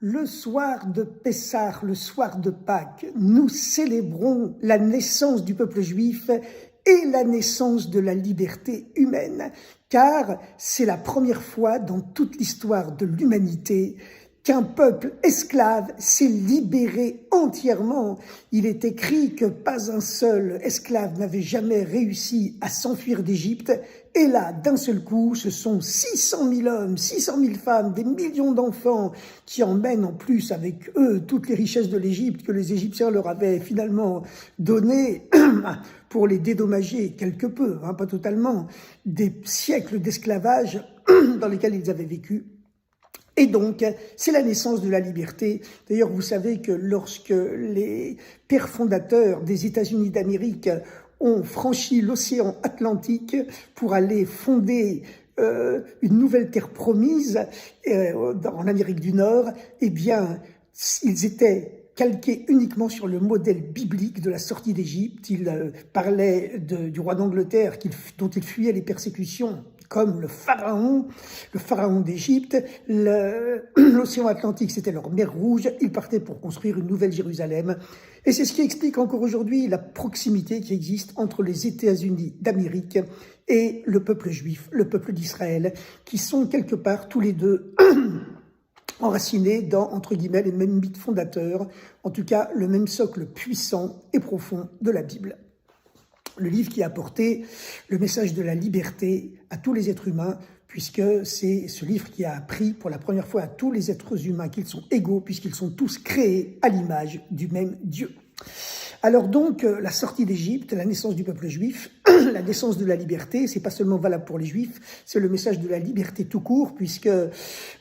Le soir de Pessah, le soir de Pâques, nous célébrons la naissance du peuple juif et la naissance de la liberté humaine, car c'est la première fois dans toute l'histoire de l'humanité qu'un peuple esclave s'est libéré entièrement. Il est écrit que pas un seul esclave n'avait jamais réussi à s'enfuir d'Égypte. Et là, d'un seul coup, ce sont 600 000 hommes, 600 000 femmes, des millions d'enfants qui emmènent en plus avec eux toutes les richesses de l'Égypte que les Égyptiens leur avaient finalement données pour les dédommager quelque peu, pas totalement, des siècles d'esclavage dans lesquels ils avaient vécu. Et donc, c'est la naissance de la liberté. D'ailleurs, vous savez que lorsque les pères fondateurs des États-Unis d'Amérique ont franchi l'océan Atlantique pour aller fonder une nouvelle terre promise en Amérique du Nord, eh bien, ils étaient calqués uniquement sur le modèle biblique de la sortie d'Égypte. Ils parlaient du roi d'Angleterre dont il fuyait les persécutions, comme le pharaon d'Égypte. L'océan Atlantique, c'était leur mer Rouge. Ils partaient pour construire une nouvelle Jérusalem. Et c'est ce qui explique encore aujourd'hui la proximité qui existe entre les États-Unis d'Amérique et le peuple juif, le peuple d'Israël, qui sont quelque part tous les deux enracinés dans, entre guillemets, les mêmes mythes fondateurs, en tout cas le même socle puissant et profond de la Bible. Le livre qui a apporté le message de la liberté à tous les êtres humains, puisque c'est ce livre qui a appris pour la première fois à tous les êtres humains qu'ils sont égaux, puisqu'ils sont tous créés à l'image du même Dieu. Alors donc, la sortie d'Égypte, la naissance du peuple juif, la naissance de la liberté, c'est pas seulement valable pour les juifs, c'est le message de la liberté tout court, puisque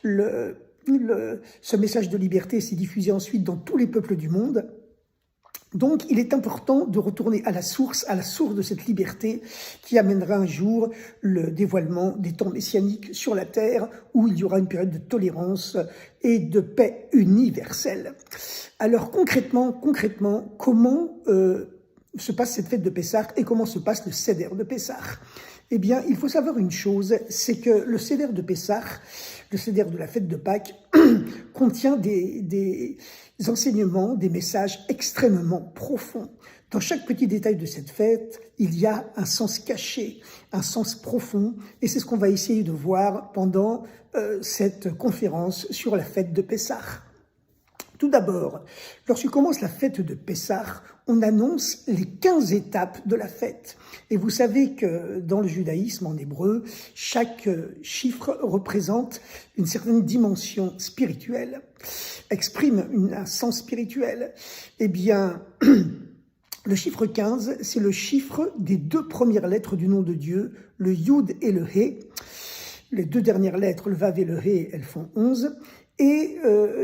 ce message de liberté s'est diffusé ensuite dans tous les peuples du monde. Donc, il est important de retourner à la source de cette liberté qui amènera un jour le dévoilement des temps messianiques sur la terre où il y aura une période de tolérance et de paix universelle. Alors, concrètement, comment se passe cette fête de Pessah et comment se passe le Seder de Pessah? Eh bien, il faut savoir une chose, c'est que le Seder de Pessah, le Seder de la fête de Pâques, contient des enseignements, des messages extrêmement profonds. Dans chaque petit détail de cette fête, il y a un sens caché, un sens profond, et c'est ce qu'on va essayer de voir pendant cette conférence sur la fête de Pessah. Tout d'abord, lorsqu'on commence la fête de Pessah, on annonce les 15 étapes de la fête. Et vous savez que dans le judaïsme, en hébreu, chaque chiffre représente une certaine dimension spirituelle, exprime un sens spirituel. Eh bien, le chiffre 15, c'est le chiffre des deux premières lettres du nom de Dieu, le Yud et le He. Les deux dernières lettres, le Vav et le He, elles font 11. Et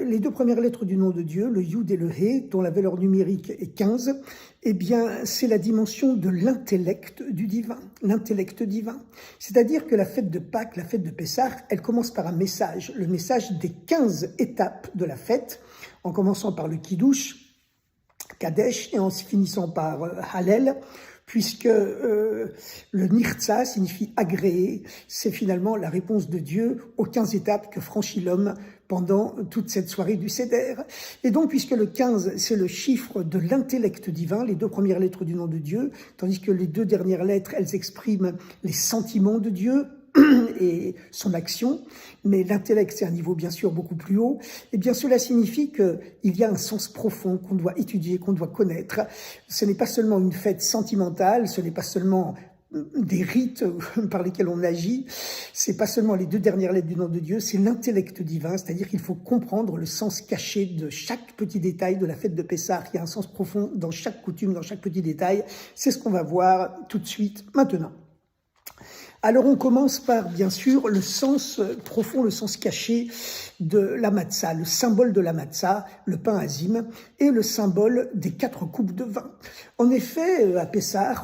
les deux premières lettres du nom de Dieu, le Yud et le He, dont la valeur numérique est 15, eh bien, c'est la dimension de l'intellect du divin, l'intellect divin. C'est-à-dire que la fête de Pâques, la fête de Pessah, elle commence par un message, le message des 15 étapes de la fête, en commençant par le Kiddush, Kadesh, et en finissant par Hallel, puisque le Nirtza signifie agréé, c'est finalement la réponse de Dieu aux 15 étapes que franchit l'homme pendant toute cette soirée du Seder. Et donc, puisque le 15, c'est le chiffre de l'intellect divin, les deux premières lettres du nom de Dieu, tandis que les deux dernières lettres, elles expriment les sentiments de Dieu et son action, mais l'intellect, c'est un niveau bien sûr beaucoup plus haut, eh bien cela signifie qu'il y a un sens profond qu'on doit étudier, qu'on doit connaître. Ce n'est pas seulement une fête sentimentale, ce n'est pas seulement des rites par lesquels on agit, c'est pas seulement les deux dernières lettres du nom de Dieu, c'est l'intellect divin, c'est-à-dire qu'il faut comprendre le sens caché de chaque petit détail de la fête de Pessah. Il y a un sens profond dans chaque coutume, dans chaque petit détail. C'est ce qu'on va voir tout de suite maintenant. Alors on commence par, bien sûr, le sens profond, le sens caché de la matzah, le symbole de la matzah, le pain azim, et le symbole des 4 coupes de vin. En effet, à Pessah,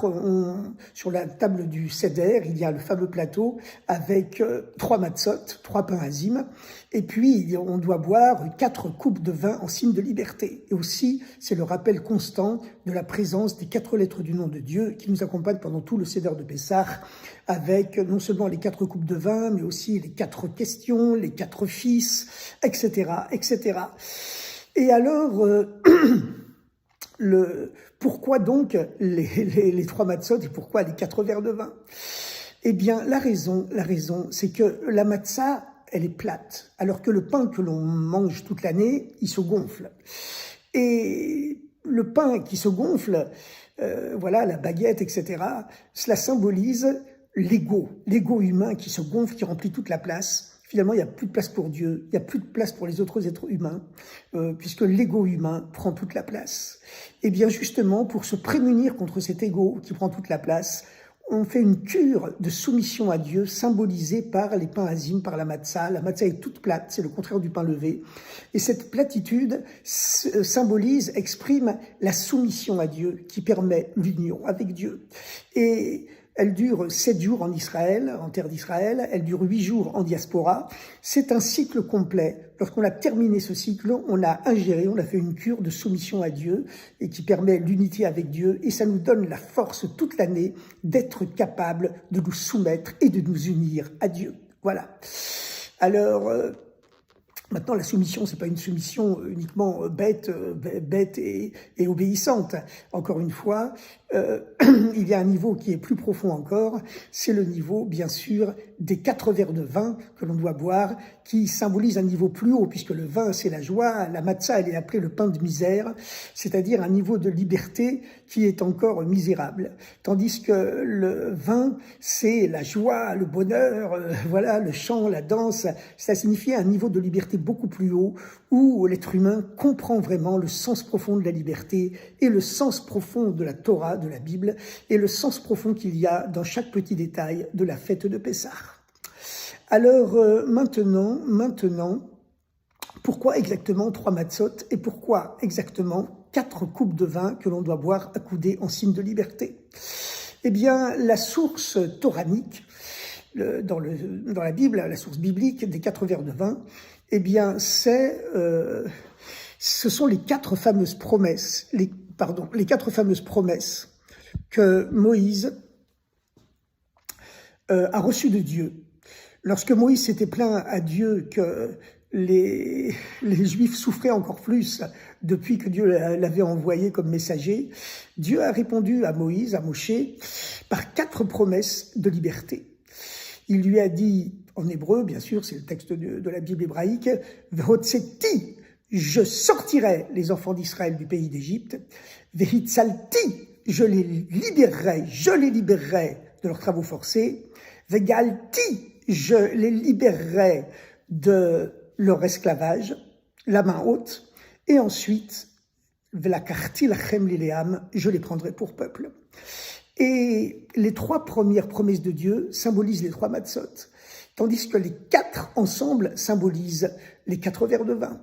sur la table du Seder, il y a le fameux plateau avec 3 matzot, 3 pains azim, Et puis, on doit boire 4 coupes de vin en signe de liberté. Et aussi, c'est le rappel constant de la présence des 4 lettres du nom de Dieu qui nous accompagnent pendant tout le Seder de Pessah, avec non seulement les 4 coupes de vin, mais aussi les 4 questions, les 4 fils, etc., etc. Et alors, pourquoi donc les 3 matzot et pourquoi les 4 verres de vin? Eh bien, la raison, c'est que la matzah, elle est plate, alors que le pain que l'on mange toute l'année, il se gonfle. Et le pain qui se gonfle, voilà, la baguette, etc., cela symbolise l'ego humain qui se gonfle, qui remplit toute la place. Finalement, il n'y a plus de place pour Dieu, il n'y a plus de place pour les autres êtres humains, puisque l'ego humain prend toute la place. Et bien justement, pour se prémunir contre cet ego qui prend toute la place, on fait une cure de soumission à Dieu symbolisée par les pains azim, par la matzah. La matzah est toute plate, c'est le contraire du pain levé. Et cette platitude symbolise, exprime la soumission à Dieu qui permet l'union avec Dieu. Et elle dure 7 jours en Israël, en terre d'Israël, elle dure 8 jours en diaspora. C'est un cycle complet. Lorsqu'on a terminé ce cycle, on a ingéré, on a fait une cure de soumission à Dieu et qui permet l'unité avec Dieu. Et ça nous donne la force toute l'année d'être capable de nous soumettre et de nous unir à Dieu. Voilà. Alors, maintenant, la soumission, c'est pas une soumission uniquement bête et obéissante. Encore une fois, il y a un niveau qui est plus profond encore. C'est le niveau, bien sûr, des 4 verres de vin que l'on doit boire, qui symbolise un niveau plus haut, puisque le vin, c'est la joie. La matzah, elle est appelée le pain de misère, c'est-à-dire un niveau de liberté qui est encore misérable. Tandis que le vin, c'est la joie, le bonheur, voilà, le chant, la danse. Ça signifie un niveau de liberté beaucoup plus haut, où l'être humain comprend vraiment le sens profond de la liberté et le sens profond de la Torah, de la Bible, et le sens profond qu'il y a dans chaque petit détail de la fête de Pessah. Alors maintenant, pourquoi exactement 3 matzot et pourquoi exactement 4 coupes de vin que l'on doit boire accoudées en signe de liberté? Eh bien, la source toranique, dans la Bible, la source biblique des 4 verres de vin, eh bien, ce sont les 4 fameuses promesses, les 4 fameuses promesses que Moïse a reçues de Dieu. Lorsque Moïse s'était plaint à Dieu que les Juifs souffraient encore plus depuis que Dieu l'avait envoyé comme messager, Dieu a répondu à Moïse, à Moshe, par 4 promesses de liberté. Il lui a dit, en hébreu, bien sûr, c'est le texte de la Bible hébraïque, « V'hotzeti » je sortirai les enfants d'Israël du pays d'Égypte, « Vehitzalti » je les libérerai de leurs travaux forcés, « Vegalti » je les libérerai de leur esclavage, la main haute, et ensuite, V'lakarti lachem lileam, je les prendrai pour peuple. Et les 3 premières promesses de Dieu symbolisent les 3 matzot, tandis que les 4 ensemble symbolisent les 4 verres de vin.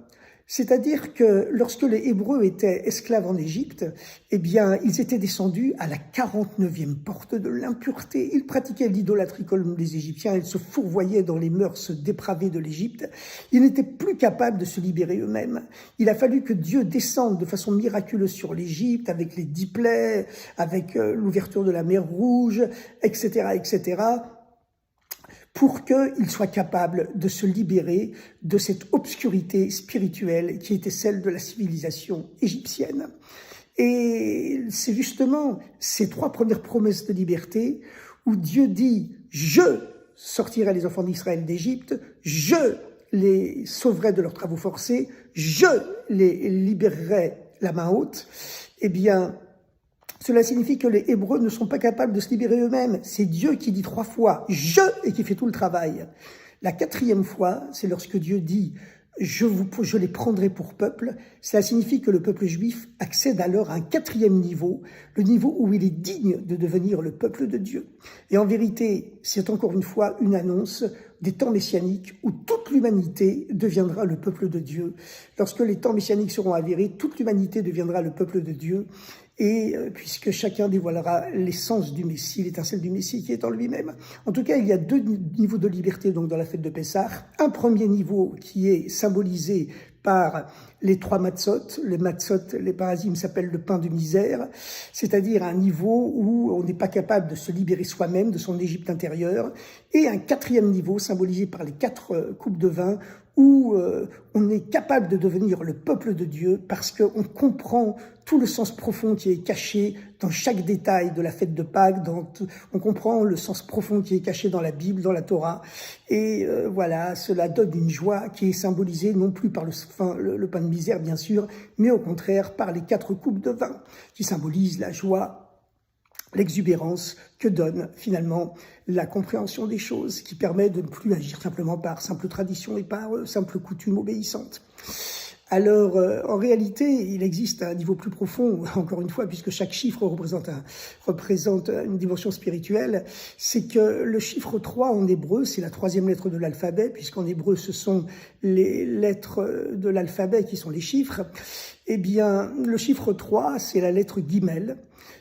C'est-à-dire que lorsque les Hébreux étaient esclaves en Égypte, eh bien, ils étaient descendus à la 49e porte de l'impureté. Ils pratiquaient l'idolâtrie comme les Égyptiens, ils se fourvoyaient dans les mœurs dépravées de l'Égypte. Ils n'étaient plus capables de se libérer eux-mêmes. Il a fallu que Dieu descende de façon miraculeuse sur l'Égypte, avec les 10 plaies, avec l'ouverture de la mer Rouge, etc., etc., pour qu'ils soient capables de se libérer de cette obscurité spirituelle qui était celle de la civilisation égyptienne. Et c'est justement ces 3 premières promesses de liberté où Dieu dit « Je sortirai les enfants d'Israël d'Égypte, je les sauverai de leurs travaux forcés, je les libérerai la main haute », eh bien, cela signifie que les Hébreux ne sont pas capables de se libérer eux-mêmes. C'est Dieu qui dit 3 fois « je » et qui fait tout le travail. La 4e fois, c'est lorsque Dieu dit « je les prendrai pour peuple ». Cela signifie que le peuple juif accède alors à un 4e niveau, le niveau où il est digne de devenir le peuple de Dieu. Et en vérité, c'est encore une fois une annonce des temps messianiques où toute l'humanité deviendra le peuple de Dieu. Lorsque les temps messianiques seront avérés, toute l'humanité deviendra le peuple de Dieu. et puisque chacun dévoilera l'essence du Messie, l'étincelle du Messie qui est en lui-même. En tout cas, il y a deux niveaux de liberté donc dans la fête de Pessah. Un premier niveau qui est symbolisé par les 3 matzot. Les matzot, les parasim s'appellent le pain de misère, c'est-à-dire un niveau où on n'est pas capable de se libérer soi-même de son Égypte intérieure. Et un 4e niveau symbolisé par les 4 coupes de vin où on est capable de devenir le peuple de Dieu parce qu'on comprend tout le sens profond qui est caché dans chaque détail de la fête de Pâques, on comprend le sens profond qui est caché dans la Bible, dans la Torah, et voilà, cela donne une joie qui est symbolisée non plus par le pain de misère, bien sûr, mais au contraire par les 4 coupes de vin, qui symbolisent la joie, l'exubérance que donne finalement la compréhension des choses, qui permet de ne plus agir simplement par simple tradition et par simple coutume obéissante. Alors, en réalité, il existe un niveau plus profond, encore une fois, puisque chaque chiffre représente une dimension spirituelle, c'est que le chiffre 3 en hébreu, c'est la 3e lettre de l'alphabet, puisqu'en hébreu, ce sont les lettres de l'alphabet qui sont les chiffres. Eh bien, le chiffre 3, c'est la lettre Gimel.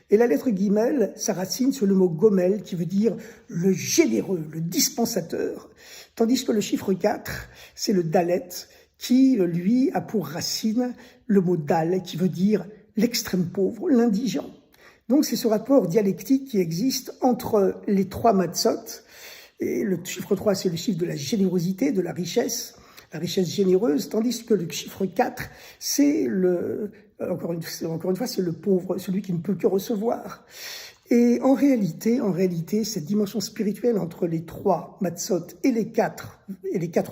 Et la lettre Gimel, sa racine sur le mot Gomel, qui veut dire le généreux, le dispensateur. Tandis que le chiffre 4, c'est le Dalet, qui, lui, a pour racine le mot Dal, qui veut dire l'extrême pauvre, l'indigent. Donc c'est ce rapport dialectique qui existe entre les 3 matzot, et le chiffre 3, c'est le chiffre de la générosité, de la richesse généreuse, tandis que le chiffre 4, c'est encore une fois, c'est le pauvre, celui qui ne peut que recevoir. Et en réalité, cette dimension spirituelle entre les 3 matzot et les 4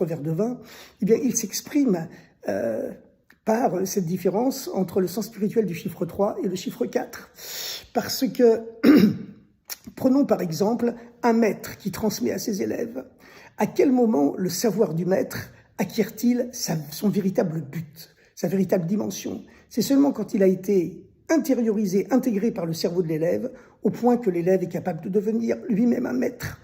verres de vin, eh bien, il s'exprime par cette différence entre le sens spirituel du chiffre 3 et le chiffre 4. Parce que, prenons par exemple un maître qui transmet à ses élèves. À quel moment le savoir du maître acquiert-il son véritable but, sa véritable dimension? C'est seulement quand il a été intériorisé, intégré par le cerveau de l'élève, au point que l'élève est capable de devenir lui-même un maître.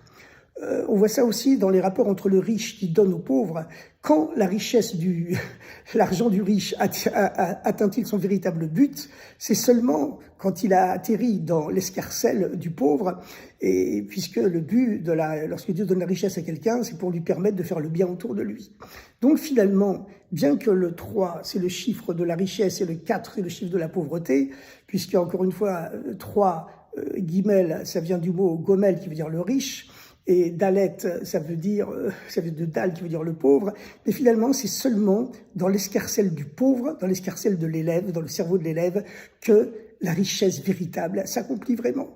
On voit ça aussi dans les rapports entre le riche qui donne aux pauvres. Quand l'argent du riche atteint-il son véritable but, c'est seulement quand il a atterri dans l'escarcelle du pauvre, et puisque le but lorsque Dieu donne la richesse à quelqu'un, c'est pour lui permettre de faire le bien autour de lui. Donc finalement, bien que le 3, c'est le chiffre de la richesse et le 4, c'est le chiffre de la pauvreté, puisque encore une fois, 3, Gimel, ça vient du mot Gomel qui veut dire le riche, et Dalet, ça veut dire de Dal qui veut dire le pauvre, mais finalement c'est seulement dans l'escarcelle du pauvre, dans l'escarcelle de l'élève, dans le cerveau de l'élève, que la richesse véritable s'accomplit vraiment.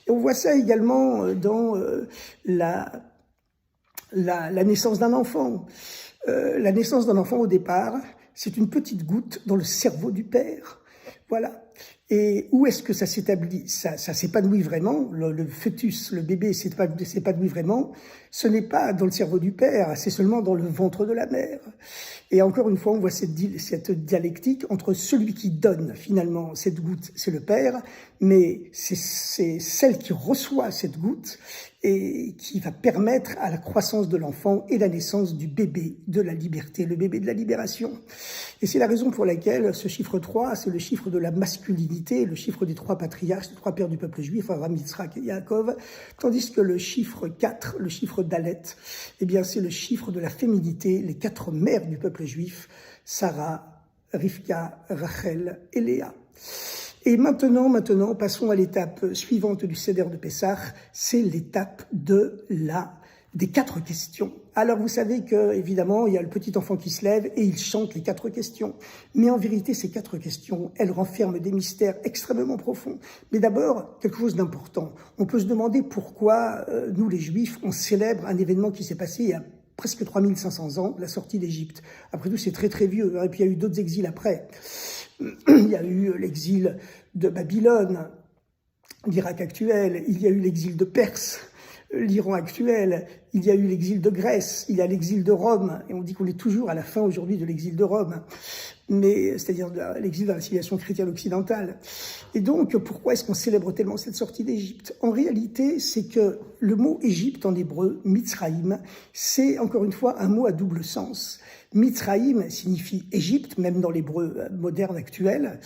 Et on voit ça également dans la naissance d'un enfant. La naissance d'un enfant au départ, c'est une petite goutte dans le cerveau du père. Voilà. Et où est-ce que ça s'établit? Ça s'épanouit vraiment, le fœtus, le bébé s'épanouit vraiment. Ce n'est pas dans le cerveau du père, c'est seulement dans le ventre de la mère. Et encore une fois, on voit cette dialectique entre celui qui donne finalement cette goutte, c'est le père, mais c'est celle qui reçoit cette goutte et qui va permettre à la croissance de l'enfant et la naissance du bébé de la liberté, le bébé de la libération. Et c'est la raison pour laquelle ce chiffre 3, c'est le chiffre de la masculinité, le chiffre des 3 patriarches, des 3 pères du peuple juif, Abraham, Yitzhak et Yaakov, tandis que le chiffre 4, le chiffre Dalet, eh bien c'est le chiffre de la féminité, les 4 mères du peuple juif, Sarah, Rivka, Rachel et Léa. Et maintenant, passons à l'étape suivante du Seder de Pessah, c'est l'étape des 4 questions. Alors vous savez que, évidemment, il y a le petit enfant qui se lève et il chante les 4 questions. Mais en vérité, ces 4 questions, elles renferment des mystères extrêmement profonds. Mais d'abord, quelque chose d'important. On peut se demander pourquoi, nous les Juifs, on célèbre un événement qui s'est passé il y a presque 3500 ans, la sortie d'Égypte. Après tout, c'est très très vieux, hein, et puis il y a eu d'autres exils après. Il y a eu l'exil de Babylone, l'Irak actuel, il y a eu l'exil de Perse, l'Iran actuel, il y a eu l'exil de Grèce, il y a l'exil de Rome, et on dit qu'on est toujours à la fin aujourd'hui de l'exil de Rome, mais c'est-à-dire l'exil de la civilisation chrétienne occidentale. Et donc, pourquoi est-ce qu'on célèbre tellement cette sortie d'Égypte? En réalité, c'est que le mot Égypte en hébreu, Mitzraïm, c'est encore une fois un mot à double sens. Mitzraïm signifie Égypte, même dans l'hébreu moderne actuel,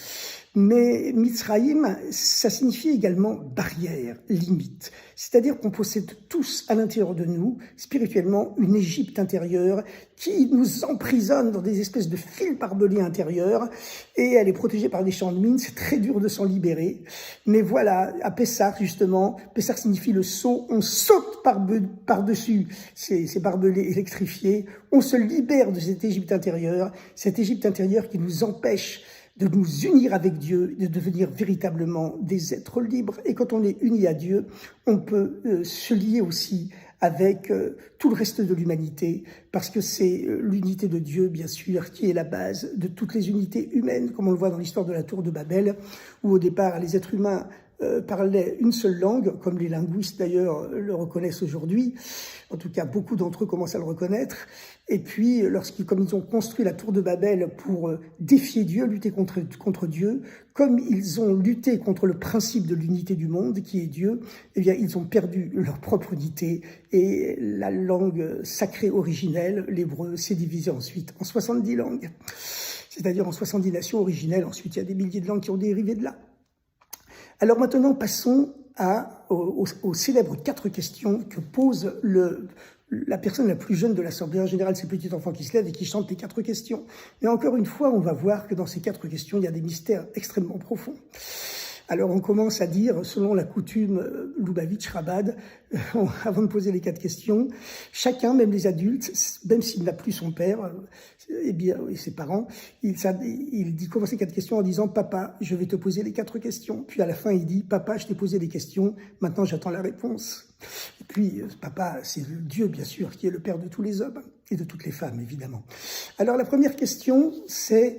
Mais Mitzrayim, ça signifie également barrière, limite. C'est-à-dire qu'on possède tous à l'intérieur de nous, spirituellement, une Égypte intérieure qui nous emprisonne dans des espèces de fils barbelés intérieurs, et elle est protégée par des champs de mines. C'est très dur de s'en libérer. Mais voilà, à Pessah, justement, Pessah signifie le saut, on saute par-dessus ces barbelés électrifiés, on se libère de cette Égypte intérieure qui nous empêche de nous unir avec Dieu, de devenir véritablement des êtres libres. Et quand on est uni à Dieu, on peut se lier aussi avec tout le reste de l'humanité, parce que c'est l'unité de Dieu, bien sûr, qui est la base de toutes les unités humaines, comme on le voit dans l'histoire de la tour de Babel, où au départ, les êtres humains parlaient une seule langue, comme les linguistes d'ailleurs le reconnaissent aujourd'hui. En tout cas, beaucoup d'entre eux commencent à le reconnaître. Et puis, comme ils ont construit la tour de Babel pour défier Dieu, lutter contre Dieu, comme ils ont lutté contre le principe de l'unité du monde, qui est Dieu, eh bien, ils ont perdu leur propre unité. Et la langue sacrée originelle, l'hébreu, s'est divisée ensuite en 70 langues. C'est-à-dire en 70 nations originelles. Ensuite, il y a des milliers de langues qui ont dérivé de là. Alors maintenant, passons aux célèbres 4 questions que pose la personne la plus jeune de l'Assemblée. En général, c'est le petit enfant qui se lève et qui chante les 4 questions. Mais encore une fois, on va voir que dans ces 4 questions, il y a des mystères extrêmement profonds. Alors on commence à dire, selon la coutume Lubavitch Chabad, avant de poser les 4 questions, chacun, même les adultes, même s'il n'a plus son père, et ses parents, il commence les 4 questions en disant « Papa, je vais te poser les 4 questions ». Puis à la fin, il dit « Papa, je t'ai posé les questions, maintenant j'attends la réponse ». Et puis, papa, c'est Dieu, bien sûr, qui est le père de tous les hommes et de toutes les femmes, évidemment. Alors la première question, c'est...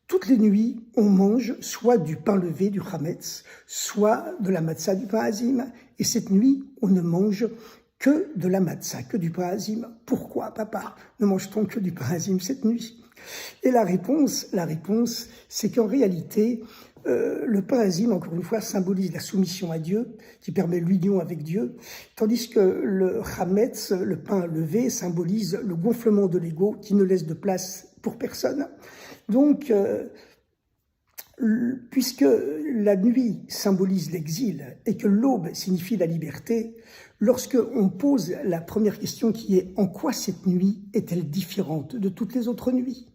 Toutes les nuits, on mange soit du pain levé, du chametz, soit de la matzah, du pain azim. Et cette nuit, on ne mange que de la matzah, que du pain azim. Pourquoi, papa, ne mange-t-on que du pain azim cette nuit? Et la réponse, c'est qu'en réalité, le pain azim, encore une fois, symbolise la soumission à Dieu, qui permet l'union avec Dieu, tandis que le chametz, le pain levé, symbolise le gonflement de l'ego, qui ne laisse de place pour personne. Donc, puisque la nuit symbolise l'exil et que l'aube signifie la liberté, lorsque on pose la première question qui est « En quoi cette nuit est-elle différente de toutes les autres nuits ?»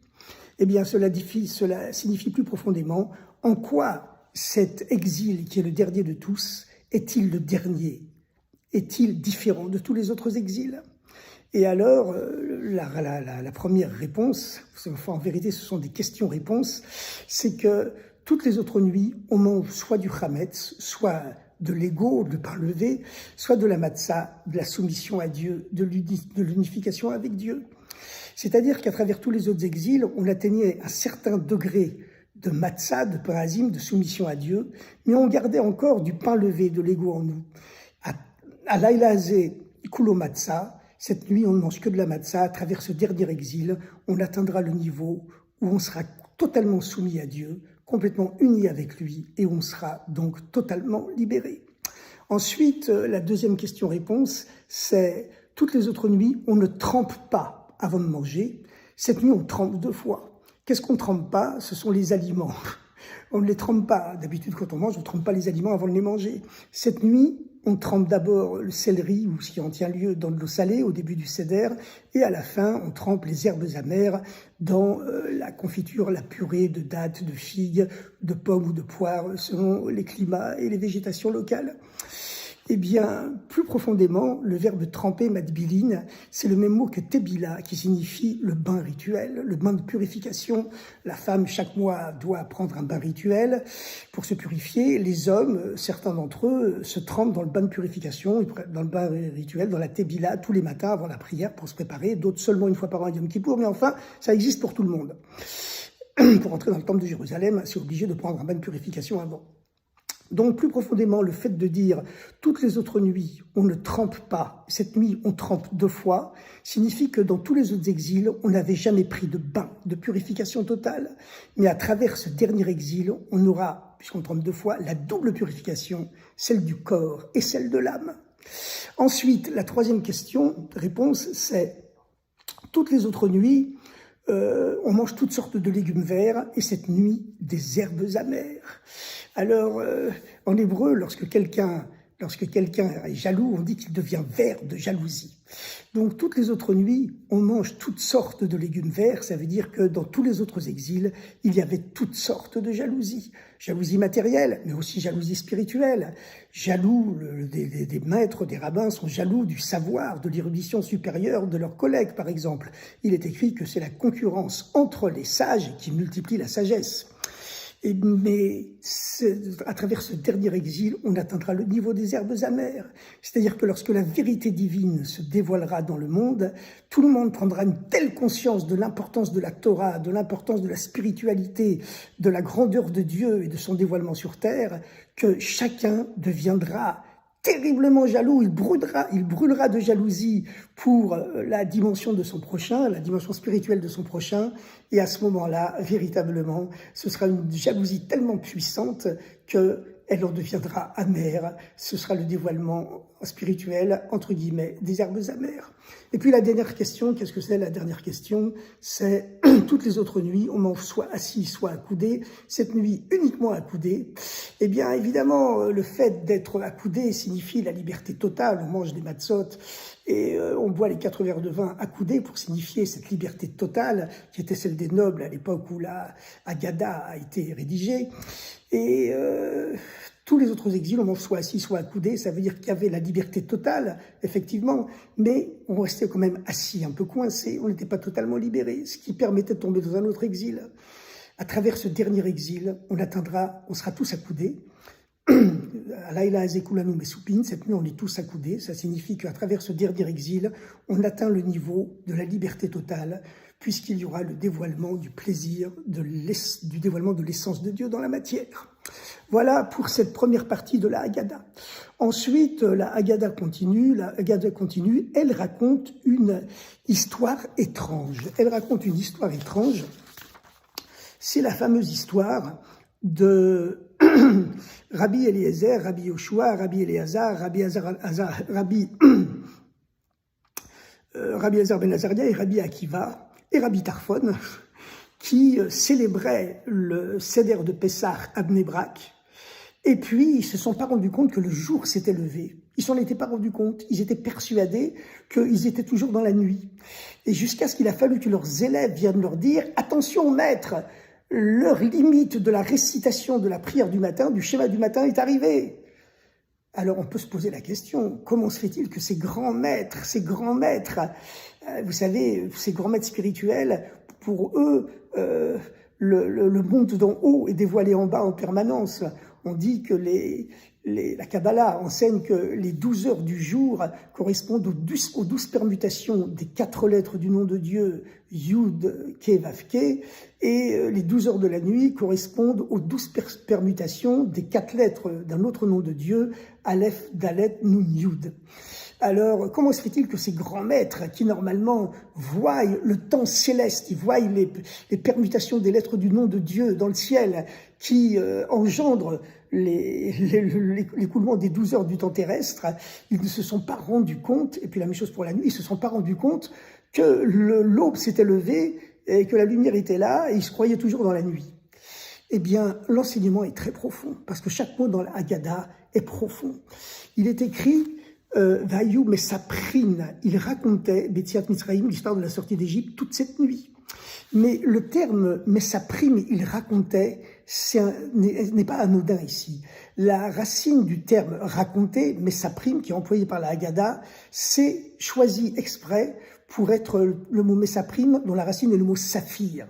Eh bien, cela signifie plus profondément « En quoi cet exil qui est le dernier de tous est-il le dernier? Est-il différent de tous les autres exils ?» Et alors, la première réponse, enfin, en vérité ce sont des questions-réponses, c'est que toutes les autres nuits, on mange soit du chametz, soit de l'ego, de pain levé, soit de la matzah, de la soumission à Dieu, de l'unification avec Dieu. C'est-à-dire qu'à travers tous les autres exils, on atteignait un certain degré de matzah, de pain azim, de soumission à Dieu, mais on gardait encore du pain levé, de l'ego en nous. À Laïla Hazé, Kulo Matzah, cette nuit, on ne mange que de la matzah. À travers ce dernier exil, on atteindra le niveau où on sera totalement soumis à Dieu, complètement uni avec lui, et on sera donc totalement libéré. Ensuite, la deuxième question-réponse, c'est toutes les autres nuits, on ne trempe pas avant de manger. Cette nuit, on trempe 2 fois. Qu'est-ce qu'on ne trempe pas? Ce sont les aliments. On ne les trempe pas. D'habitude, quand on mange, on ne trempe pas les aliments avant de les manger. Cette nuit, on trempe d'abord le céleri ou ce qui en tient lieu dans de l'eau salée au début du seder, et à la fin, on trempe les herbes amères dans la confiture, la purée de dattes, de figues, de pommes ou de poires, selon les climats et les végétations locales. Eh bien, plus profondément, le verbe tremper, matbilin, c'est le même mot que tebila, qui signifie le bain rituel, le bain de purification. La femme, chaque mois, doit prendre un bain rituel pour se purifier. Les hommes, certains d'entre eux, se trempent dans le bain de purification, dans le bain rituel, dans la tebila, tous les matins avant la prière pour se préparer. D'autres seulement une fois par an à Yom Kippour, mais enfin, ça existe pour tout le monde. Pour entrer dans le temple de Jérusalem, c'est obligé de prendre un bain de purification avant. Donc, plus profondément, le fait de dire « toutes les autres nuits, on ne trempe pas, cette nuit, on trempe 2 fois », signifie que dans tous les autres exils, on n'avait jamais pris de bain, de purification totale. Mais à travers ce dernier exil, on aura, puisqu'on trempe 2 fois, la double purification, celle du corps et celle de l'âme. Ensuite, la troisième réponse, c'est « toutes les autres nuits, On mange toutes sortes de légumes verts et cette nuit, des herbes amères. Alors, en hébreu, lorsque quelqu'un est jaloux, on dit qu'il devient vert de jalousie. Donc, toutes les autres nuits, on mange toutes sortes de légumes verts. Ça veut dire que dans tous les autres exils, il y avait toutes sortes de jalousies. Jalousie matérielle, mais aussi jalousie spirituelle. Jaloux, des maîtres, des rabbins sont jaloux du savoir, de l'érudition supérieure de leurs collègues, par exemple. Il est écrit que c'est la concurrence entre les sages qui multiplie la sagesse. Mais à travers ce dernier exil, on atteindra le niveau des herbes amères. C'est-à-dire que lorsque la vérité divine se dévoilera dans le monde, tout le monde prendra une telle conscience de l'importance de la Torah, de l'importance de la spiritualité, de la grandeur de Dieu et de son dévoilement sur terre, que chacun deviendra terriblement jaloux, il brûlera de jalousie pour la dimension de son prochain, la dimension spirituelle de son prochain, et à ce moment-là, véritablement, ce sera une jalousie tellement puissante qu'elle en deviendra amère, ce sera le dévoilement spirituel, entre guillemets, des herbes amères. Et puis la dernière question, qu'est-ce que c'est la dernière question? C'est toutes les autres nuits, on mange soit assis, soit accoudé. Cette nuit, uniquement accoudé. Eh bien, évidemment, le fait d'être accoudé signifie la liberté totale. On mange des matzot et on boit les 4 verres de vin accoudés pour signifier cette liberté totale qui était celle des nobles à l'époque où la Haggadah a été rédigée. Et tous les autres exils, on mange soit assis, soit accoudé. Ça veut dire qu'il y avait la liberté totale, effectivement, mais on restait quand même assis, un peu coincé. On n'était pas totalement libéré, ce qui permettait de tomber dans un autre exil. À travers ce dernier exil, on sera tous accoudés. Laïla Azekulanu Mesoupin, cette nuit on est tous accoudés. Ça signifie qu'à travers ce dernier exil, on atteint le niveau de la liberté totale, puisqu'il y aura le dévoilement du plaisir, du dévoilement de l'essence de Dieu dans la matière. Voilà pour cette première partie de la Haggadah. Ensuite, la Haggadah continue, elle raconte une histoire étrange. C'est la fameuse histoire de Rabbi Eliezer, Rabbi Yoshua, Rabbi Eleazar, Rabbi Eliezer ben Azaria et Rabbi Akiva et Rabbi Tarfon qui célébraient le Seder de Pessah à Bnei Brak. Et puis, ils ne se sont pas rendus compte que le jour s'était levé. Ils s'en étaient pas rendus compte. Ils étaient persuadés qu'ils étaient toujours dans la nuit. Et jusqu'à ce qu'il a fallu que leurs élèves viennent leur dire « Attention, maître, l'heure limite de la récitation de la prière du matin, du schéma du matin est arrivée. » Alors on peut se poser la question, comment se fait-il que ces grands maîtres, vous savez, ces grands maîtres spirituels, pour eux, le monde d'en haut est dévoilé en bas en permanence. On dit que la Kabbalah enseigne que les 12 heures du jour correspondent aux 12 permutations des 4 lettres du nom de Dieu, Yud, Ke, Vav, Ke, et les 12 heures de la nuit correspondent aux 12 permutations des 4 lettres d'un autre nom de Dieu, Aleph, Dalet, Nun, Yud. Alors, comment se fait-il que ces grands maîtres, qui normalement voient le temps céleste, ils voient les permutations des lettres du nom de Dieu dans le ciel, qui engendrent l'écoulement des 12 heures du temps terrestre, ils ne se sont pas rendus compte, et puis la même chose pour la nuit, ils ne se sont pas rendus compte que l'aube s'était levée et que la lumière était là, et ils se croyaient toujours dans la nuit. Eh bien, l'enseignement est très profond, parce que chaque mot dans la Haggadah est profond. Il est écrit Vayu Mesaprin, il racontait Betziat Mitzrayim, l'histoire de la sortie d'Égypte, toute cette nuit. Mais le terme Mesaprim, il racontait, n'est pas anodin ici. La racine du terme raconter, Mesaprim, qui est employé par la Haggadah, c'est choisi exprès pour être le mot Mesaprim, dont la racine est le mot saphir.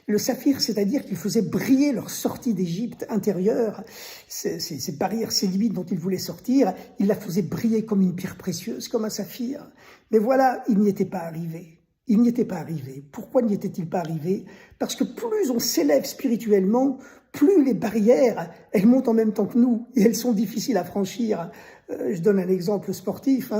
Le saphir, c'est-à-dire qu'il faisait briller leur sortie d'Égypte intérieure, ces barrières, ces limites dont ils voulaient sortir, il la faisait briller comme une pierre précieuse, comme un saphir. Mais voilà, il n'y était pas arrivé. Il n'y était pas arrivé. Pourquoi n'y était-il pas arrivé? Parce que plus on s'élève spirituellement, plus les barrières, elles montent en même temps que nous, et elles sont difficiles à franchir. Je donne un exemple sportif,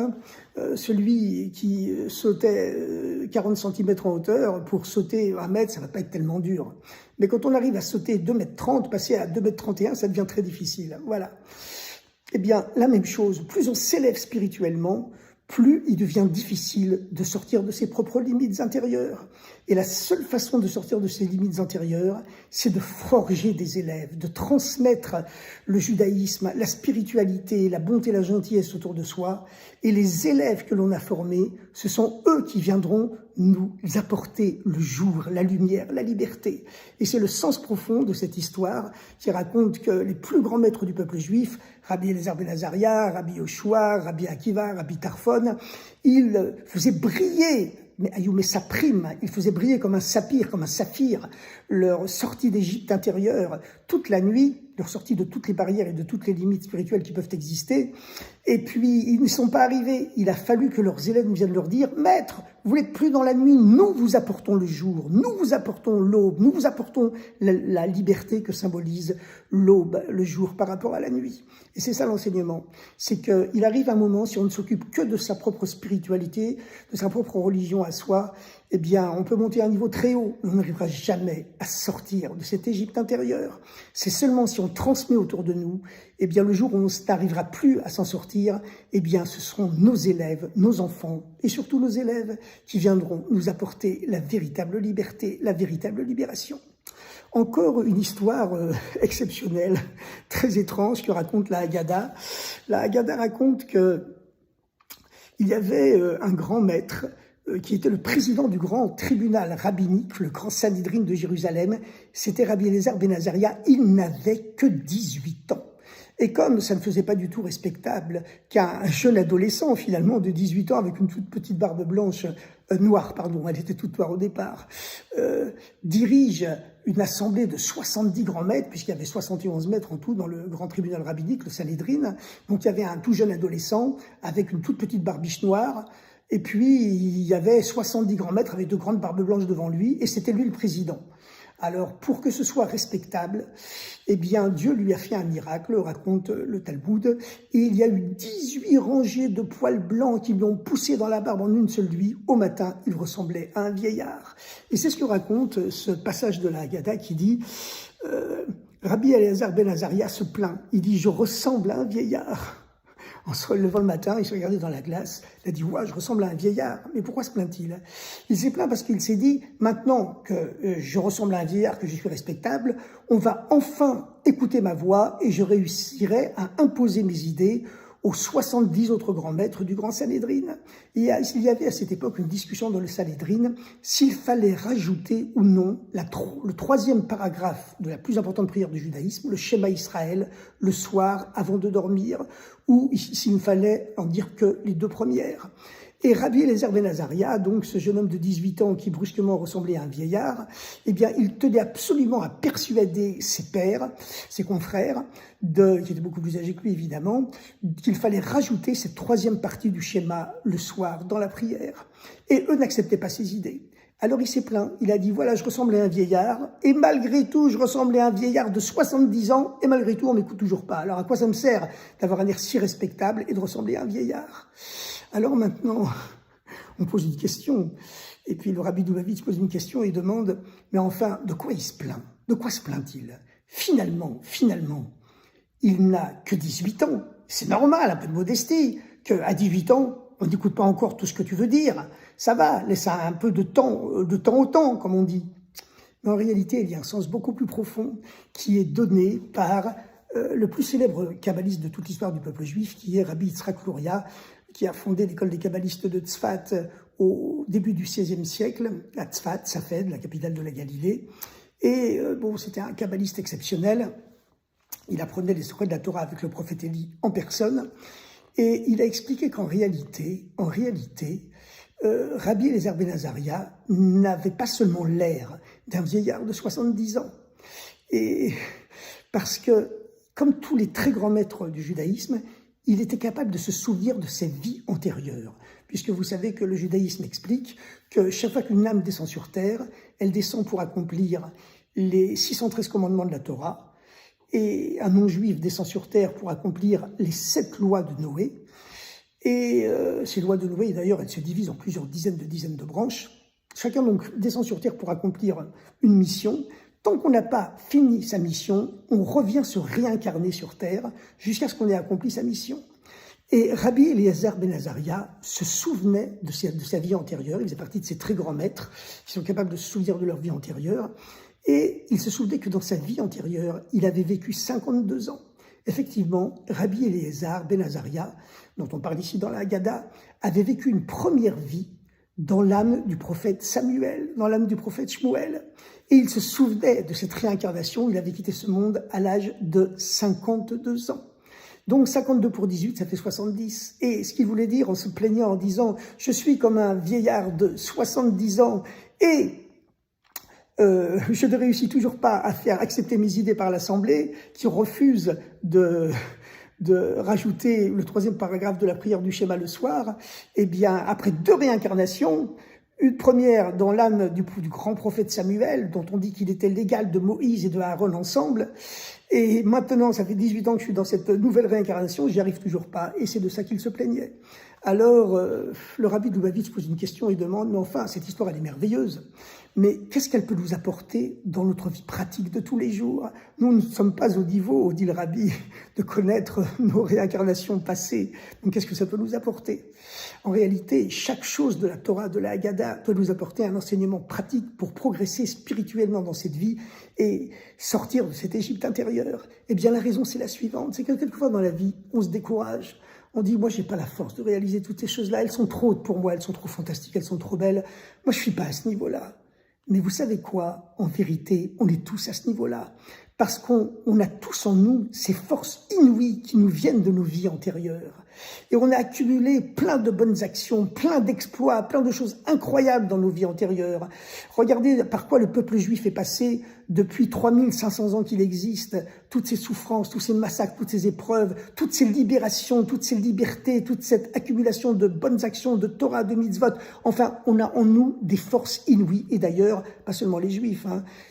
celui qui sautait 40 cm en hauteur, pour sauter 1 mètre, ça va pas être tellement dur. Mais quand on arrive à sauter 2,30 m, passer à 2,31 m, ça devient très difficile. Voilà. Eh bien, la même chose, plus on s'élève spirituellement, plus il devient difficile de sortir de ses propres limites intérieures. Et la seule façon de sortir de ces limites antérieures, c'est de forger des élèves, de transmettre le judaïsme, la spiritualité, la bonté, la gentillesse autour de soi. Et les élèves que l'on a formés, ce sont eux qui viendront nous apporter le jour, la lumière, la liberté. Et c'est le sens profond de cette histoire qui raconte que les plus grands maîtres du peuple juif, Rabbi Eliezer ben Azaria, Rabbi Yoshua, Rabbi Akiva, Rabbi Tarfon, ils faisaient briller, mais Ayoumé sa prime, ils faisaient briller comme un saphir, leur sortie d'Égypte intérieure toute la nuit, leur sortie de toutes les barrières et de toutes les limites spirituelles qui peuvent exister. Et puis, ils ne sont pas arrivés. Il a fallu que leurs élèves viennent leur dire « Maître, vous n'êtes plus dans la nuit, nous vous apportons le jour, nous vous apportons l'aube, nous vous apportons la liberté que symbolise l'aube, le jour par rapport à la nuit. » Et c'est ça l'enseignement. C'est qu'il arrive un moment, si on ne s'occupe que de sa propre spiritualité, de sa propre religion à soi, eh bien, on peut monter à un niveau très haut, mais on n'arrivera jamais à sortir de cette Égypte intérieure. C'est seulement si on transmet autour de nous, eh bien, le jour où on n'arrivera plus à s'en sortir, eh bien, ce seront nos élèves, nos enfants, et surtout nos élèves, qui viendront nous apporter la véritable liberté, la véritable libération. Encore une histoire exceptionnelle, très étrange, que raconte la Haggadah. La Haggadah raconte qu'il y avait un grand maître qui était le président du grand tribunal rabbinique, le grand Sanhédrin de Jérusalem. C'était Rabbi Eliezer ben Azaria. Il n'avait que 18 ans. Et comme ça ne faisait pas du tout respectable qu'un jeune adolescent, finalement, de 18 ans, avec une toute petite barbe blanche, noire, pardon, elle était toute noire au départ, dirige une assemblée de 70 grands maîtres, puisqu'il y avait 71 maîtres en tout dans le grand tribunal rabbinique, le Sanhédrin. Donc il y avait un tout jeune adolescent avec une toute petite barbiche noire, et puis il y avait 70 grands maîtres avec de grandes barbes blanches devant lui, et c'était lui le président. Alors, pour que ce soit respectable, eh bien, Dieu lui a fait un miracle, raconte le Talmud, et il y a eu 18 rangées de poils blancs qui lui ont poussé dans la barbe en une seule nuit. Au matin, il ressemblait à un vieillard. Et c'est ce que raconte ce passage de la Haggadah qui dit Rabbi Eliezer ben Azaria se plaint. Il dit « Je ressemble à un vieillard ». En se relevant le matin, il se regardait dans la glace, il a dit « Ouais, je ressemble à un vieillard ». Mais pourquoi se plaint-il? Il s'est plaint parce qu'il s'est dit « Maintenant que je ressemble à un vieillard, que je suis respectable, on va enfin écouter ma voix et je réussirai à imposer mes idées aux 70 autres grands maîtres du grand Sanhédrin ». Il y avait à cette époque une discussion dans le Sanhédrin s'il fallait rajouter ou non le troisième paragraphe de la plus importante prière du judaïsme, le Shema Israël, le soir avant de dormir, ou s'il ne fallait en dire que les deux premières. Et Rabbi Eliezer ben Azaria, donc ce jeune homme de 18 ans qui brusquement ressemblait à un vieillard, eh bien, il tenait absolument à persuader ses pairs, ses confrères, qui étaient beaucoup plus âgés que lui évidemment, qu'il fallait rajouter cette troisième partie du schéma le soir dans la prière. Et eux n'acceptaient pas ces idées. Alors il s'est plaint, il a dit « Voilà, je ressemble à un vieillard, et malgré tout, je ressemble à un vieillard de 70 ans, et malgré tout, on m'écoute toujours pas. Alors à quoi ça me sert d'avoir un air si respectable et de ressembler à un vieillard ?» Alors maintenant, on pose une question, et puis le Rabbi Dubavitch pose une question et demande « Mais enfin, de quoi il se plaint? De quoi se plaint-il? Finalement, il n'a que 18 ans. C'est normal, un peu de modestie, qu'à 18 ans, on n'écoute pas encore tout ce que tu veux dire. Ça va, laisse un peu de temps au temps, comme on dit. Mais en réalité, il y a un sens beaucoup plus profond qui est donné par le plus célèbre kabbaliste de toute l'histoire du peuple juif, qui est Rabbi Yitzhak Luria, qui a fondé l'école des kabbalistes de Tzfat au début du XVIe siècle, à Tzfat, Safed, la capitale de la Galilée. Et c'était un kabbaliste exceptionnel. Il apprenait les secrets de la Torah avec le prophète Élie en personne. Et il a expliqué qu'en réalité, Rabbi Eliezer ben Azaria n'avait pas seulement l'air d'un vieillard de 70 ans. Et parce que, comme tous les très grands maîtres du judaïsme, il était capable de se souvenir de ses vies antérieures. Puisque vous savez que le judaïsme explique que chaque fois qu'une âme descend sur terre, elle descend pour accomplir les 613 commandements de la Torah, et un non-juif descend sur terre pour accomplir les 7 lois de Noé. Et ces lois de Noé, d'ailleurs, elles se divisent en plusieurs dizaines de branches. Chacun donc descend sur terre pour accomplir une mission. Tant qu'on n'a pas fini sa mission, on revient se réincarner sur terre jusqu'à ce qu'on ait accompli sa mission. Et Rabbi Eliezer ben Azaria se souvenait de sa vie antérieure. Il faisait partie de ces très grands maîtres qui sont capables de se souvenir de leur vie antérieure. Et il se souvenait que dans sa vie antérieure, il avait vécu 52 ans. Effectivement, Rabbi Eliezer ben Azaria, dont on parle ici dans la Haggadah, avait vécu une première vie dans l'âme du prophète Samuel, dans l'âme du prophète Shmuel. Et il se souvenait de cette réincarnation. Il avait quitté ce monde à l'âge de 52 ans. Donc 52 pour 18, ça fait 70. Et ce qu'il voulait dire en se plaignant, en disant « Je suis comme un vieillard de 70 ans et je ne réussis toujours pas à faire accepter mes idées par l'Assemblée qui refuse de rajouter le 3e paragraphe de la prière du schéma le soir. » Eh bien, après 2 réincarnations, une première dans l'âme du grand prophète Samuel, dont on dit qu'il était l'égal de Moïse et de Aaron ensemble. Et maintenant, ça fait 18 ans que je suis dans cette nouvelle réincarnation, j'y arrive toujours pas, et c'est de ça qu'il se plaignait. Alors, le rabbi de Lubavitch pose une question et demande, mais enfin, cette histoire, elle est merveilleuse, mais qu'est-ce qu'elle peut nous apporter dans notre vie pratique de tous les jours? Nous ne sommes pas au niveau, dit le rabbi, de connaître nos réincarnations passées, donc qu'est-ce que ça peut nous apporter? En réalité, chaque chose de la Torah, de la Haggadah, peut nous apporter un enseignement pratique pour progresser spirituellement dans cette vie et sortir de cette Égypte intérieure. Eh bien, la raison, c'est la suivante, c'est que quelquefois dans la vie, on se décourage. On dit, moi, j'ai pas la force de réaliser toutes ces choses-là. Elles sont trop hautes pour moi, elles sont trop fantastiques, elles sont trop belles. Moi, je suis pas à ce niveau-là. Mais vous savez quoi? En vérité, on est tous à ce niveau-là. Parce qu'on a tous en nous ces forces inouïes qui nous viennent de nos vies antérieures. Et on a accumulé plein de bonnes actions, plein d'exploits, plein de choses incroyables dans nos vies antérieures. Regardez par quoi le peuple juif est passé depuis 3500 ans qu'il existe. Toutes ces souffrances, tous ces massacres, toutes ces épreuves, toutes ces libérations, toutes ces libertés, toute cette accumulation de bonnes actions, de Torah, de mitzvot. Enfin, on a en nous des forces inouïes. Et d'ailleurs, pas seulement les juifs,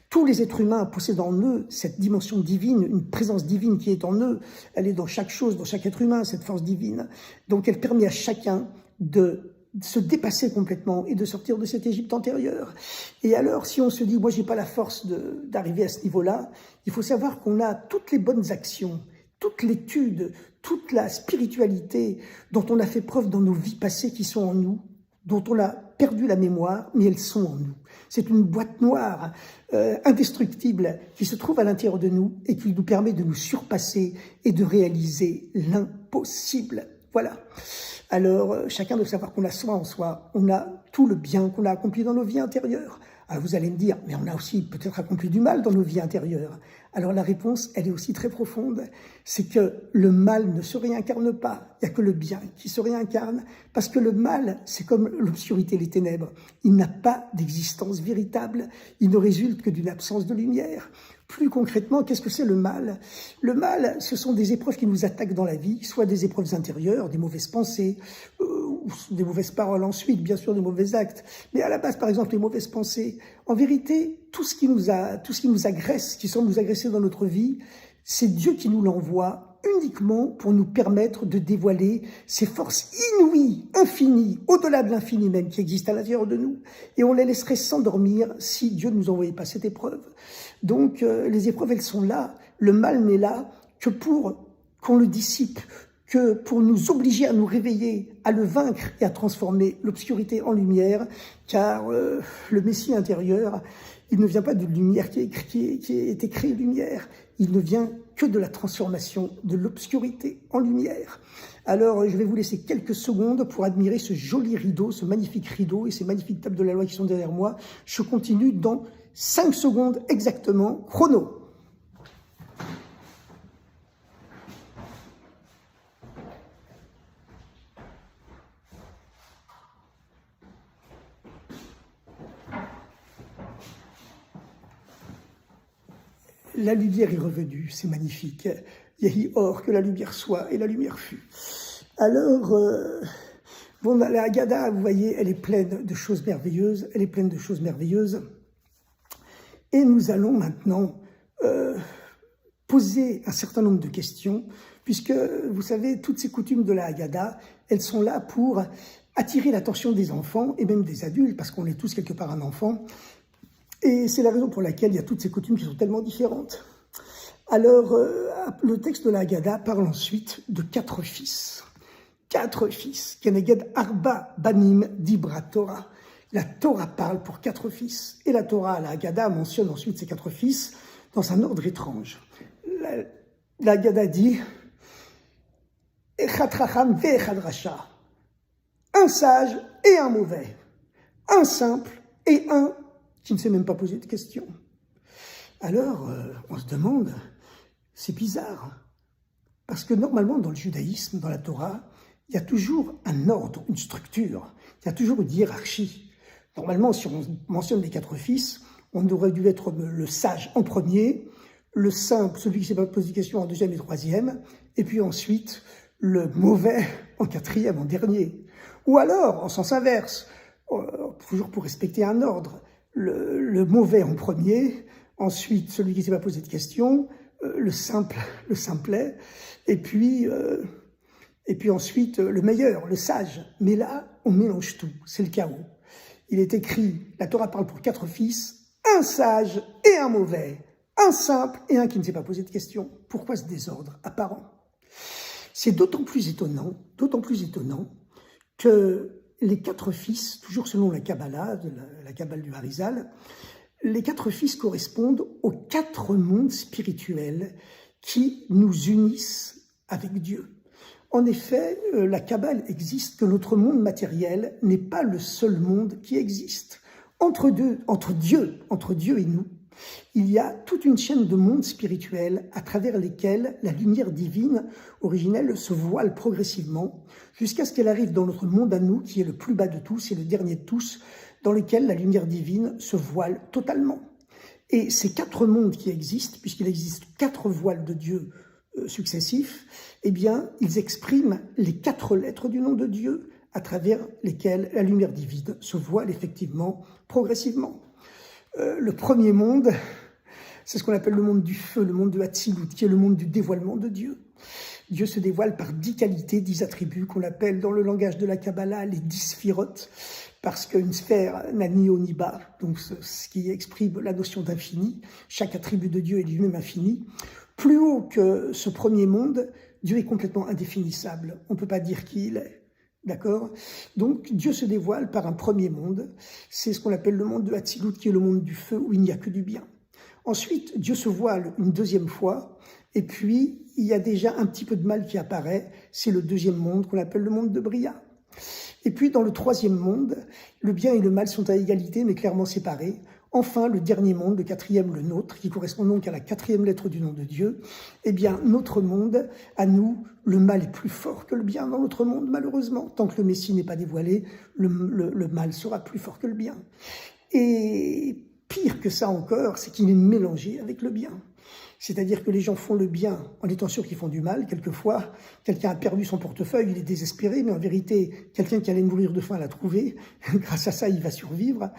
tous les êtres humains possèdent en eux cette dimension divine, une présence divine qui est en eux. Elle est dans chaque chose, dans chaque être humain, cette force divine. Donc elle permet à chacun de se dépasser complètement et de sortir de cette Égypte antérieure. Et alors, si on se dit, moi, j'ai pas la force d'arriver à ce niveau-là, il faut savoir qu'on a toutes les bonnes actions, toute l'étude, toute la spiritualité dont on a fait preuve dans nos vies passées qui sont en nous, dont on a perdu la mémoire, mais elles sont en nous. C'est une boîte noire indestructible qui se trouve à l'intérieur de nous et qui nous permet de nous surpasser et de réaliser l'impossible. Voilà. Alors, chacun doit savoir qu'on a soi en soi, on a tout le bien qu'on a accompli dans nos vies intérieures. Alors vous allez me dire, mais on a aussi peut-être accompli du mal dans nos vies intérieures. Alors la réponse, elle est aussi très profonde. C'est que le mal ne se réincarne pas. Il n'y a que le bien qui se réincarne. Parce que le mal, c'est comme l'obscurité, les ténèbres. Il n'a pas d'existence véritable. Il ne résulte que d'une absence de lumière. Plus concrètement, qu'est-ce que c'est le mal? Le mal, ce sont des épreuves qui nous attaquent dans la vie, soit des épreuves intérieures, des mauvaises pensées, des mauvaises paroles ensuite, bien sûr des mauvais actes. Mais à la base, par exemple, les mauvaises pensées. En vérité, tout ce qui nous agresse, qui semble nous agresser dans notre vie, c'est Dieu qui nous l'envoie uniquement pour nous permettre de dévoiler ces forces inouïes, infinies, au-delà de l'infini même, qui existent à l'intérieur de nous. Et on les laisserait s'endormir si Dieu ne nous envoyait pas cette épreuve. Donc, les épreuves, elles sont là. Le mal n'est là que pour qu'on le dissipe, que pour nous obliger à nous réveiller, à le vaincre et à transformer l'obscurité en lumière, car le Messie intérieur, il ne vient pas d'une lumière qui a été créée lumière, il ne vient que de la transformation de l'obscurité en lumière. Alors, je vais vous laisser quelques secondes pour admirer ce joli rideau, ce magnifique rideau et ces magnifiques tables de la loi qui sont derrière moi. Je continue dans 5 secondes exactement, chrono. La lumière est revenue, c'est magnifique. Yehi or, que la lumière soit, et la lumière fut. Alors, bon, la Haggadah, vous voyez, elle est pleine de choses merveilleuses, elle est pleine de choses merveilleuses. Et nous allons maintenant poser un certain nombre de questions, puisque, vous savez, toutes ces coutumes de la Haggadah, elles sont là pour attirer l'attention des enfants, et même des adultes, parce qu'on est tous quelque part un enfant. Et c'est la raison pour laquelle il y a toutes ces coutumes qui sont tellement différentes. Alors, le texte de la Haggadah parle ensuite de 4 fils. 4 fils. Keneged Arba Banim Dibra Torah. La Torah parle pour 4 fils. Et la Torah, la Haggadah, mentionne ensuite ces 4 fils dans un ordre étrange. La Haggadah dit Echad Chacham ve'echad Rasha. Un sage et un mauvais. Un simple et un qui ne s'est même pas posé de questions. Alors, on se demande, c'est bizarre. Parce que normalement, dans le judaïsme, dans la Torah, il y a toujours un ordre, une structure. Il y a toujours une hiérarchie. Normalement, si on mentionne les 4 fils, on aurait dû être le sage en premier, le simple, celui qui ne s'est pas posé de questions en deuxième et troisième, et puis ensuite le mauvais en quatrième, en dernier. Ou alors, en sens inverse, toujours pour respecter un ordre, le mauvais en premier, ensuite celui qui ne s'est pas posé de questions, le simplet, et puis ensuite le meilleur, le sage. Mais là, on mélange tout, c'est le chaos. Il est écrit, la Torah parle pour 4 fils, un sage et un mauvais, un simple et un qui ne s'est pas posé de questions. Pourquoi ce désordre apparent? C'est d'autant plus étonnant que les 4 fils, toujours selon la Kabbalah, la Kabbale du Harizal, les 4 fils correspondent aux 4 mondes spirituels qui nous unissent avec Dieu. En effet, la Kabbale existe que notre monde matériel n'est pas le seul monde qui existe. Entre Dieu et nous, il y a toute une chaîne de mondes spirituels à travers lesquels la lumière divine originelle se voile progressivement jusqu'à ce qu'elle arrive dans notre monde à nous, qui est le plus bas de tous et le dernier de tous, dans lequel la lumière divine se voile totalement. Et ces 4 mondes qui existent, puisqu'il existe 4 voiles de Dieu successifs, eh bien, ils expriment les 4 lettres du nom de Dieu à travers lesquelles la lumière divine se voile effectivement progressivement. Le premier monde, c'est ce qu'on appelle le monde du feu, le monde de Hatzilut, qui est le monde du dévoilement de Dieu. Dieu se dévoile par 10 qualités, 10 attributs, qu'on appelle dans le langage de la Kabbalah les 10 sphirotes, parce qu'une sphère n'a ni haut ni bas, donc ce qui exprime la notion d'infini. Chaque attribut de Dieu est lui-même infini. Plus haut que ce premier monde, Dieu est complètement indéfinissable. On ne peut pas dire qui il est. D'accord? Donc Dieu se dévoile par un premier monde. C'est ce qu'on appelle le monde de Hatzilut, qui est le monde du feu, où il n'y a que du bien. Ensuite, Dieu se voile une deuxième fois, et puis il y a déjà un petit peu de mal qui apparaît. C'est le deuxième monde qu'on appelle le monde de Bria. Et puis dans le troisième monde, le bien et le mal sont à égalité, mais clairement séparés. Enfin, le dernier monde, le quatrième, le nôtre, qui correspond donc à la 4e lettre du nom de Dieu, eh bien, notre monde, à nous, le mal est plus fort que le bien dans notre monde, malheureusement. Tant que le Messie n'est pas dévoilé, le mal sera plus fort que le bien. Et pire que ça encore, c'est qu'il est mélangé avec le bien. C'est-à-dire que les gens font le bien en étant sûrs qu'ils font du mal. Quelquefois, quelqu'un a perdu son portefeuille, il est désespéré, mais en vérité, quelqu'un qui allait mourir de faim l'a trouvé. Grâce à ça, il va survivre.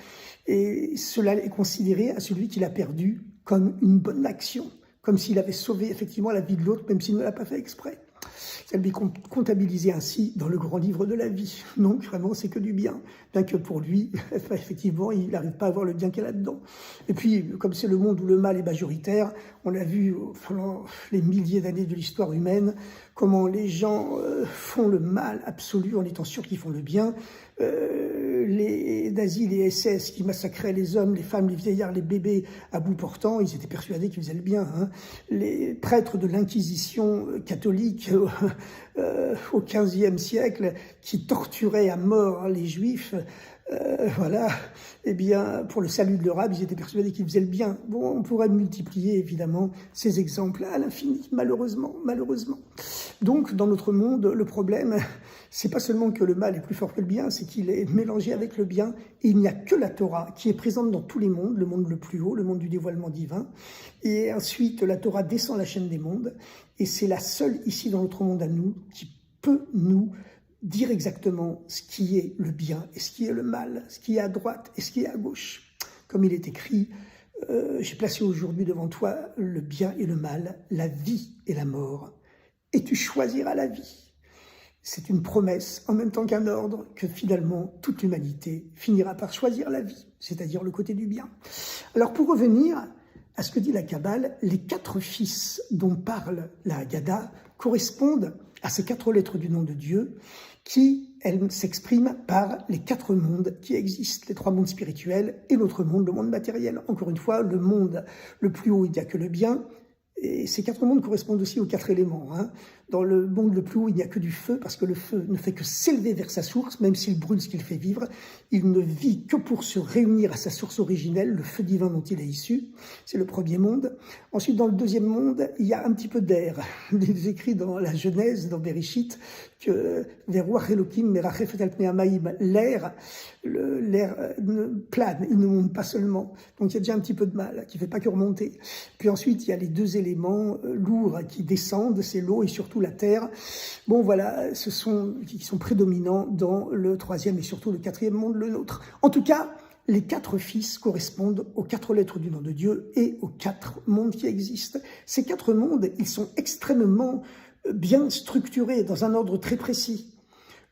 Et cela est considéré à celui qui l'a perdu comme une bonne action, comme s'il avait sauvé effectivement la vie de l'autre, même s'il ne l'a pas fait exprès. Ça lui est comptabilisé ainsi dans le grand livre de la vie. Donc vraiment, c'est que du bien. Bien que pour lui, effectivement, il n'arrive pas à voir le bien qu'il y a là-dedans. Et puis, comme c'est le monde où le mal est majoritaire, on a vu pendant les milliers d'années de l'histoire humaine, comment les gens font le mal absolu en étant sûrs qu'ils font le bien. Les nazis, les SS qui massacraient les hommes, les femmes, les vieillards, les bébés à bout portant, ils étaient persuadés qu'ils faisaient le bien. Les prêtres de l'Inquisition catholique au XVe siècle qui torturaient à mort les Juifs, voilà, eh bien, pour le salut de l'Europe, ils étaient persuadés qu'ils faisaient le bien. Bon, on pourrait multiplier, évidemment, ces exemples à l'infini, malheureusement. Donc, dans notre monde, le problème, c'est pas seulement que le mal est plus fort que le bien, c'est qu'il est mélangé avec le bien, et il n'y a que la Torah qui est présente dans tous les mondes, le monde le plus haut, le monde du dévoilement divin, et ensuite, la Torah descend la chaîne des mondes, et c'est la seule ici dans notre monde à nous qui peut nous dire exactement ce qui est le bien et ce qui est le mal, ce qui est à droite et ce qui est à gauche. Comme il est écrit, j'ai placé aujourd'hui devant toi le bien et le mal, la vie et la mort, et tu choisiras la vie. C'est une promesse, en même temps qu'un ordre, que finalement toute l'humanité finira par choisir la vie, c'est-à-dire le côté du bien. Alors pour revenir à ce que dit la Kabbale, les 4 fils dont parle la Haggadah correspondent à ces 4 lettres du nom de Dieu qui, elles, s'expriment par les 4 mondes qui existent, les 3 mondes spirituels et l'autre monde, le monde matériel. Encore une fois, le monde le plus haut, il n'y a que le bien, et ces 4 mondes correspondent aussi aux 4 éléments. Dans le monde le plus haut, il n'y a que du feu, parce que le feu ne fait que s'élever vers sa source, même s'il brûle ce qu'il fait vivre. Il ne vit que pour se réunir à sa source originelle, le feu divin dont il est issu. C'est le premier monde. Ensuite, dans le deuxième monde, il y a un petit peu d'air. Il est écrit dans la Genèse, dans Bereshit, que l'air plane, il ne monte pas seulement. Donc il y a déjà un petit peu de mal, qui ne fait pas que remonter. Puis ensuite, il y a les 2 éléments lourds qui descendent, c'est l'eau et surtout la terre. Bon voilà, qui sont prédominants dans le 3e et surtout le 4e monde, le nôtre. En tout cas, les 4 fils correspondent aux 4 lettres du nom de Dieu et aux 4 mondes qui existent. Ces 4 mondes, ils sont extrêmement bien structurés dans un ordre très précis.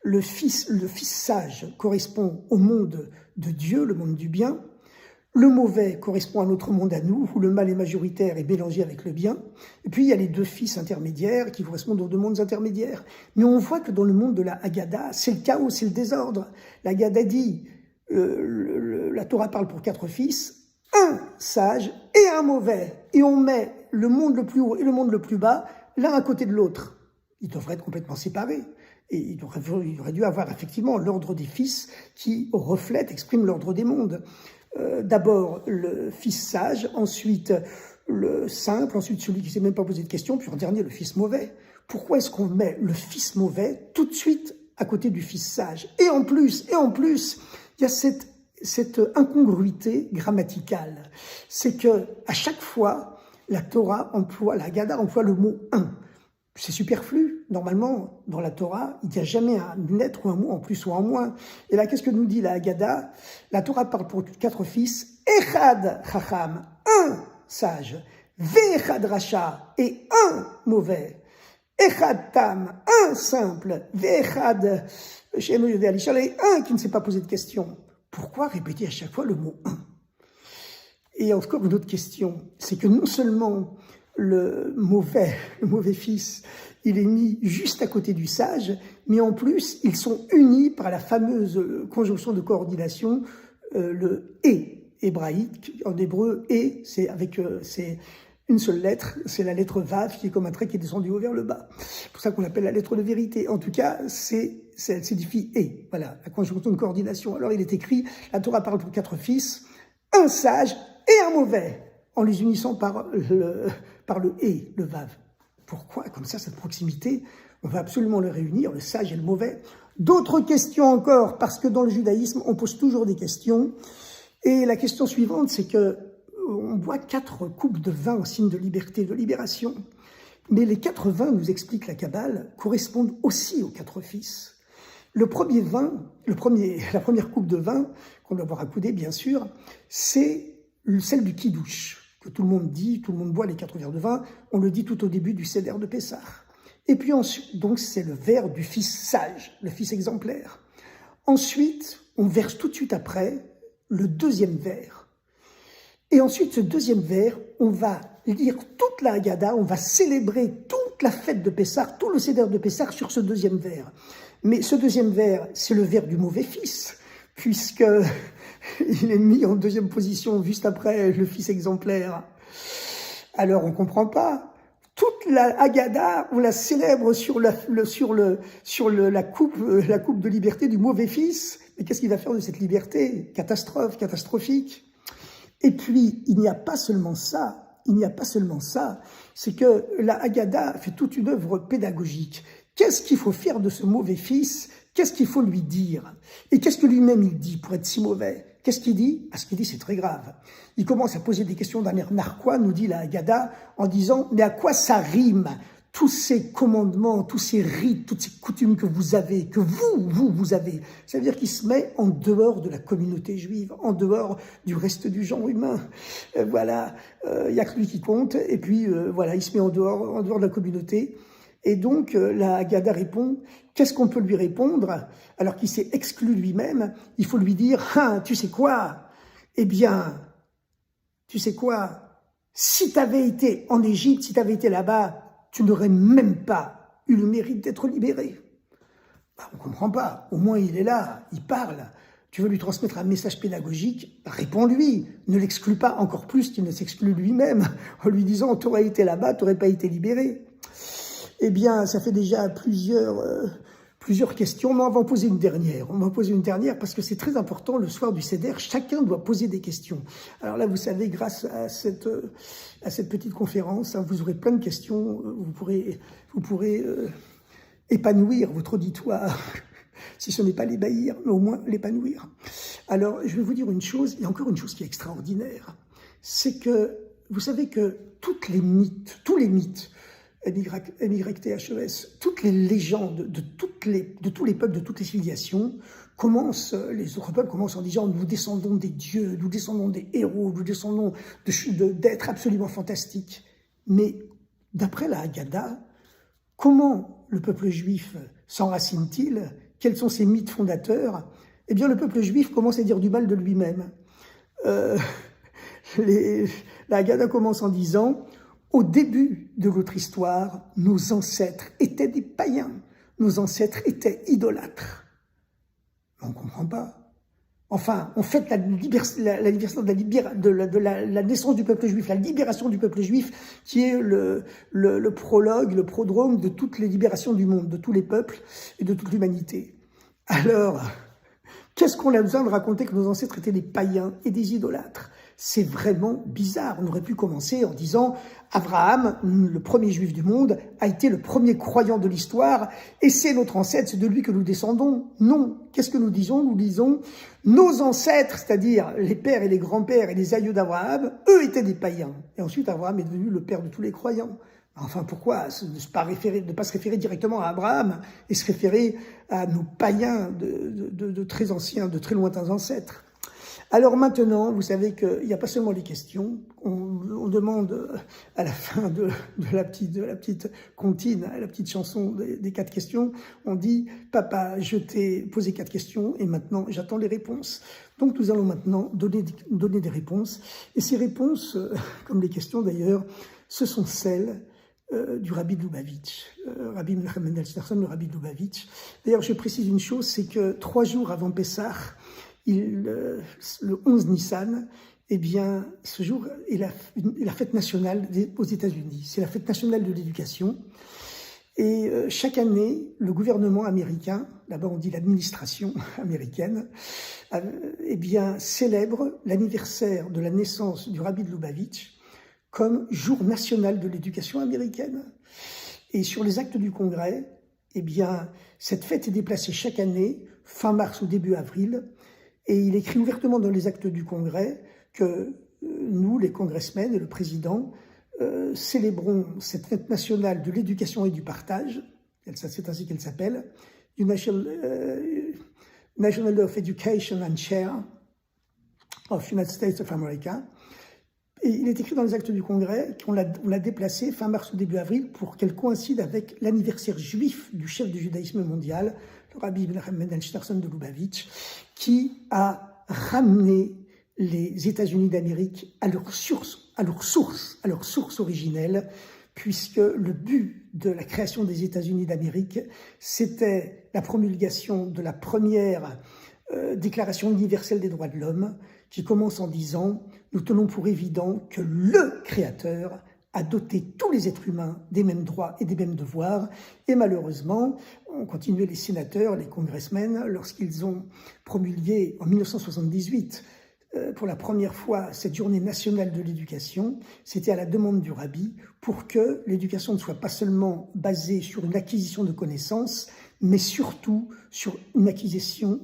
Le fils sage correspond au monde de Dieu, le monde du bien. Le mauvais correspond à notre monde à nous, où le mal est majoritaire et mélangé avec le bien. Et puis il y a les 2 fils intermédiaires qui correspondent aux 2 mondes intermédiaires. Mais on voit que dans le monde de la Haggadah, c'est le chaos, c'est le désordre. La Haggadah dit, la Torah parle pour 4 fils, un sage et un mauvais. Et on met le monde le plus haut et le monde le plus bas, l'un à côté de l'autre. Ils devraient être complètement séparés. Et il aurait dû avoir effectivement l'ordre des fils qui exprime l'ordre des mondes. D'abord le fils sage, ensuite le simple, ensuite celui qui ne s'est même pas posé de questions, puis en dernier le fils mauvais. Pourquoi est-ce qu'on met le fils mauvais tout de suite à côté du fils sage? Et en plus, il y a cette incongruité grammaticale. C'est que à chaque fois, la Haggadah emploie le mot « un ». C'est superflu. Normalement, dans la Torah, il n'y a jamais une lettre ou un mot en plus ou en moins. Et là, qu'est-ce que nous dit la Haggadah? La Torah parle pour 4 fils. Echad chacham, un sage. Ve'echad racha, et un mauvais. Echad tam, un simple. Ve'echad she'eno yodea lishal, et un qui ne s'est pas posé de questions. Pourquoi répéter à chaque fois le mot un? Et encore une autre question, c'est que non seulement le mauvais fils, il est mis juste à côté du sage, mais en plus, ils sont unis par la fameuse conjonction de coordination, le « et » hébraïque. En hébreu, « et », c'est une seule lettre, c'est la lettre « vav » qui est comme un trait qui est descendu haut vers le bas. C'est pour ça qu'on l'appelle la lettre de vérité. En tout cas, elle signifie « et ». Voilà, la conjonction de coordination. Alors, il est écrit, la Torah parle pour 4 fils, un sage et un mauvais, en les unissant par le « et », le vav. Pourquoi, comme ça, cette proximité, on va absolument les réunir, le sage et le mauvais? D'autres questions encore, parce que dans le judaïsme, on pose toujours des questions. Et la question suivante, c'est que on boit 4 coupes de vin en signe de liberté, de libération. Mais les 4 vins, nous explique la Kabbale, correspondent aussi aux 4 fils. La première coupe de vin, qu'on doit boire à couder, bien sûr, c'est celle du Kiddush, que tout le monde dit, tout le monde boit les 4 verres de vin, on le dit tout au début du Seder de Pessah. Et puis ensuite, donc c'est le verre du fils sage, le fils exemplaire. Ensuite, on verse tout de suite après le 2e verre. Et ensuite, ce 2e verre, on va lire toute la Haggadah, on va célébrer toute la fête de Pessah, tout le Seder de Pessah sur ce 2e verre. Mais ce 2e verre, c'est le verre du mauvais fils, puisque il est mis en 2e position juste après le fils exemplaire. Alors on comprend pas. Toute la Haggadah, on la célèbre sur la coupe de liberté du mauvais fils. Mais qu'est-ce qu'il va faire de cette liberté? Catastrophique. Et puis, il n'y a pas seulement ça, c'est que la Haggadah fait toute une œuvre pédagogique. Qu'est-ce qu'il faut faire de ce mauvais fils? Qu'est-ce qu'il faut lui dire? Et qu'est-ce que lui-même il dit pour être si mauvais? Qu'est-ce qu'il dit? Ce qu'il dit, c'est très grave. Il commence à poser des questions d'un air narquois, nous dit la Haggadah, en disant « Mais à quoi ça rime tous ces commandements, tous ces rites, toutes ces coutumes que vous avez, que vous avez ?» Ça veut dire qu'il se met en dehors de la communauté juive, en dehors du reste du genre humain. Voilà, il n'y a que lui qui compte, et puis voilà, il se met en dehors de la communauté. Et donc, la Haggadah répond, qu'est-ce qu'on peut lui répondre? Alors qu'il s'est exclu lui-même, il faut lui dire, tu sais quoi? Eh bien, tu sais quoi? Si tu avais été en Égypte, si tu avais été là-bas, tu n'aurais même pas eu le mérite d'être libéré. On ne comprend pas. Au moins, il est là, il parle. Tu veux lui transmettre un message pédagogique, réponds-lui. Ne l'exclus pas encore plus qu'il ne s'exclut lui-même en lui disant « tu aurais été là-bas, tu n'aurais pas été libéré ». Eh bien, ça fait déjà plusieurs questions, mais on va en poser une dernière. On va en poser une dernière parce que c'est très important, le soir du Seder, chacun doit poser des questions. Alors là, vous savez, grâce à cette petite conférence, hein, vous aurez plein de questions, vous pourrez épanouir votre auditoire, si ce n'est pas l'ébahir, mais au moins l'épanouir. Alors, je vais vous dire une chose, il y a encore une chose qui est extraordinaire, c'est que vous savez que tous les mythes, MYTHES, toutes les légendes de tous les peuples, de toutes les civilisations, les autres peuples commencent en disant « nous descendons des dieux, nous descendons des héros, nous descendons d'êtres absolument fantastiques ». Mais d'après la Haggadah, comment le peuple juif s'enracine-t-il? Quels sont ses mythes fondateurs? Eh bien, le peuple juif commence à dire du mal de lui-même. La Haggadah commence en disant « Au début de votre histoire, nos ancêtres étaient des païens, nos ancêtres étaient idolâtres. » On ne comprend pas. Enfin, on fête l'anniversaire de la naissance du peuple juif, la libération du peuple juif, qui est le prologue, le prodrome de toutes les libérations du monde, de tous les peuples et de toute l'humanité. Alors, qu'est-ce qu'on a besoin de raconter que nos ancêtres étaient des païens et des idolâtres? C'est vraiment bizarre. On aurait pu commencer en disant « Abraham, le premier juif du monde, a été le premier croyant de l'histoire et c'est notre ancêtre, c'est de lui que nous descendons. » Non. Qu'est-ce que nous disons? Nous disons « Nos ancêtres, c'est-à-dire les pères et les grands-pères et les aïeux d'Abraham, eux étaient des païens. » Et ensuite, Abraham est devenu le père de tous les croyants. Enfin, pourquoi ne pas se référer directement à Abraham et se référer à nos païens de très anciens, de très lointains ancêtres? Alors maintenant, vous savez qu'il n'y a pas seulement les questions. On demande à la fin de la petite comptine, à la petite chanson des 4 questions, on dit « Papa, je t'ai posé 4 questions et maintenant j'attends les réponses. » Donc nous allons maintenant donner des réponses. Et ces réponses, comme les questions d'ailleurs, ce sont celles du Rabbi de Lubavitch, Rabbi Menachem Mendel Schneerson, le Rabbi de Lubavitch. D'ailleurs, je précise une chose, c'est que 3 jours avant Pessah, le 11 Nissan, eh bien, ce jour est la fête nationale aux États-Unis. C'est la fête nationale de l'éducation. Et chaque année, le gouvernement américain, d'abord on dit l'administration américaine, eh bien, célèbre l'anniversaire de la naissance du Rabbi de Lubavitch comme jour national de l'éducation américaine. Et sur les actes du Congrès, eh bien, cette fête est déplacée chaque année, fin mars ou début avril, et il écrit ouvertement dans les actes du Congrès que nous, les congressmen et le président, célébrons cette fête nationale de l'éducation et du partage, c'est ainsi qu'elle s'appelle, du National of Education and Share of United States of America. Et il est écrit dans les actes du Congrès qu'on l'a déplacé fin mars ou début avril pour qu'elle coïncide avec l'anniversaire juif du chef du judaïsme mondial, le Rabbi Menachem Mendel Schneerson de Lubavitch, qui a ramené les États-Unis d'Amérique à leur source originelle, puisque le but de la création des États-Unis d'Amérique, c'était la promulgation de la première Déclaration universelle des droits de l'homme, qui commence en disant « Nous tenons pour évident que le Créateur a doté tous les êtres humains des mêmes droits et des mêmes devoirs. » Et malheureusement, on continuait les sénateurs, les congressmen, lorsqu'ils ont promulgué en 1978 pour la première fois cette journée nationale de l'éducation, c'était à la demande du Rabbi pour que l'éducation ne soit pas seulement basée sur une acquisition de connaissances, mais surtout sur une acquisition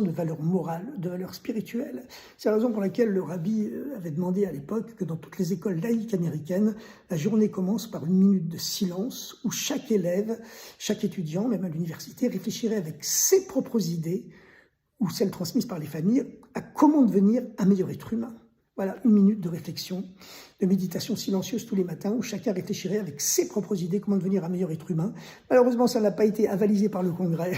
de valeurs morales, de valeurs spirituelles. C'est la raison pour laquelle le Rabbi avait demandé à l'époque que dans toutes les écoles laïques américaines, la journée commence par une minute de silence où chaque élève, chaque étudiant, même à l'université, réfléchirait avec ses propres idées ou celles transmises par les familles, à comment devenir un meilleur être humain. Voilà, une minute de réflexion, de méditation silencieuse tous les matins, où chacun réfléchirait avec ses propres idées comment devenir un meilleur être humain. Malheureusement, ça n'a pas été avalisé par le Congrès,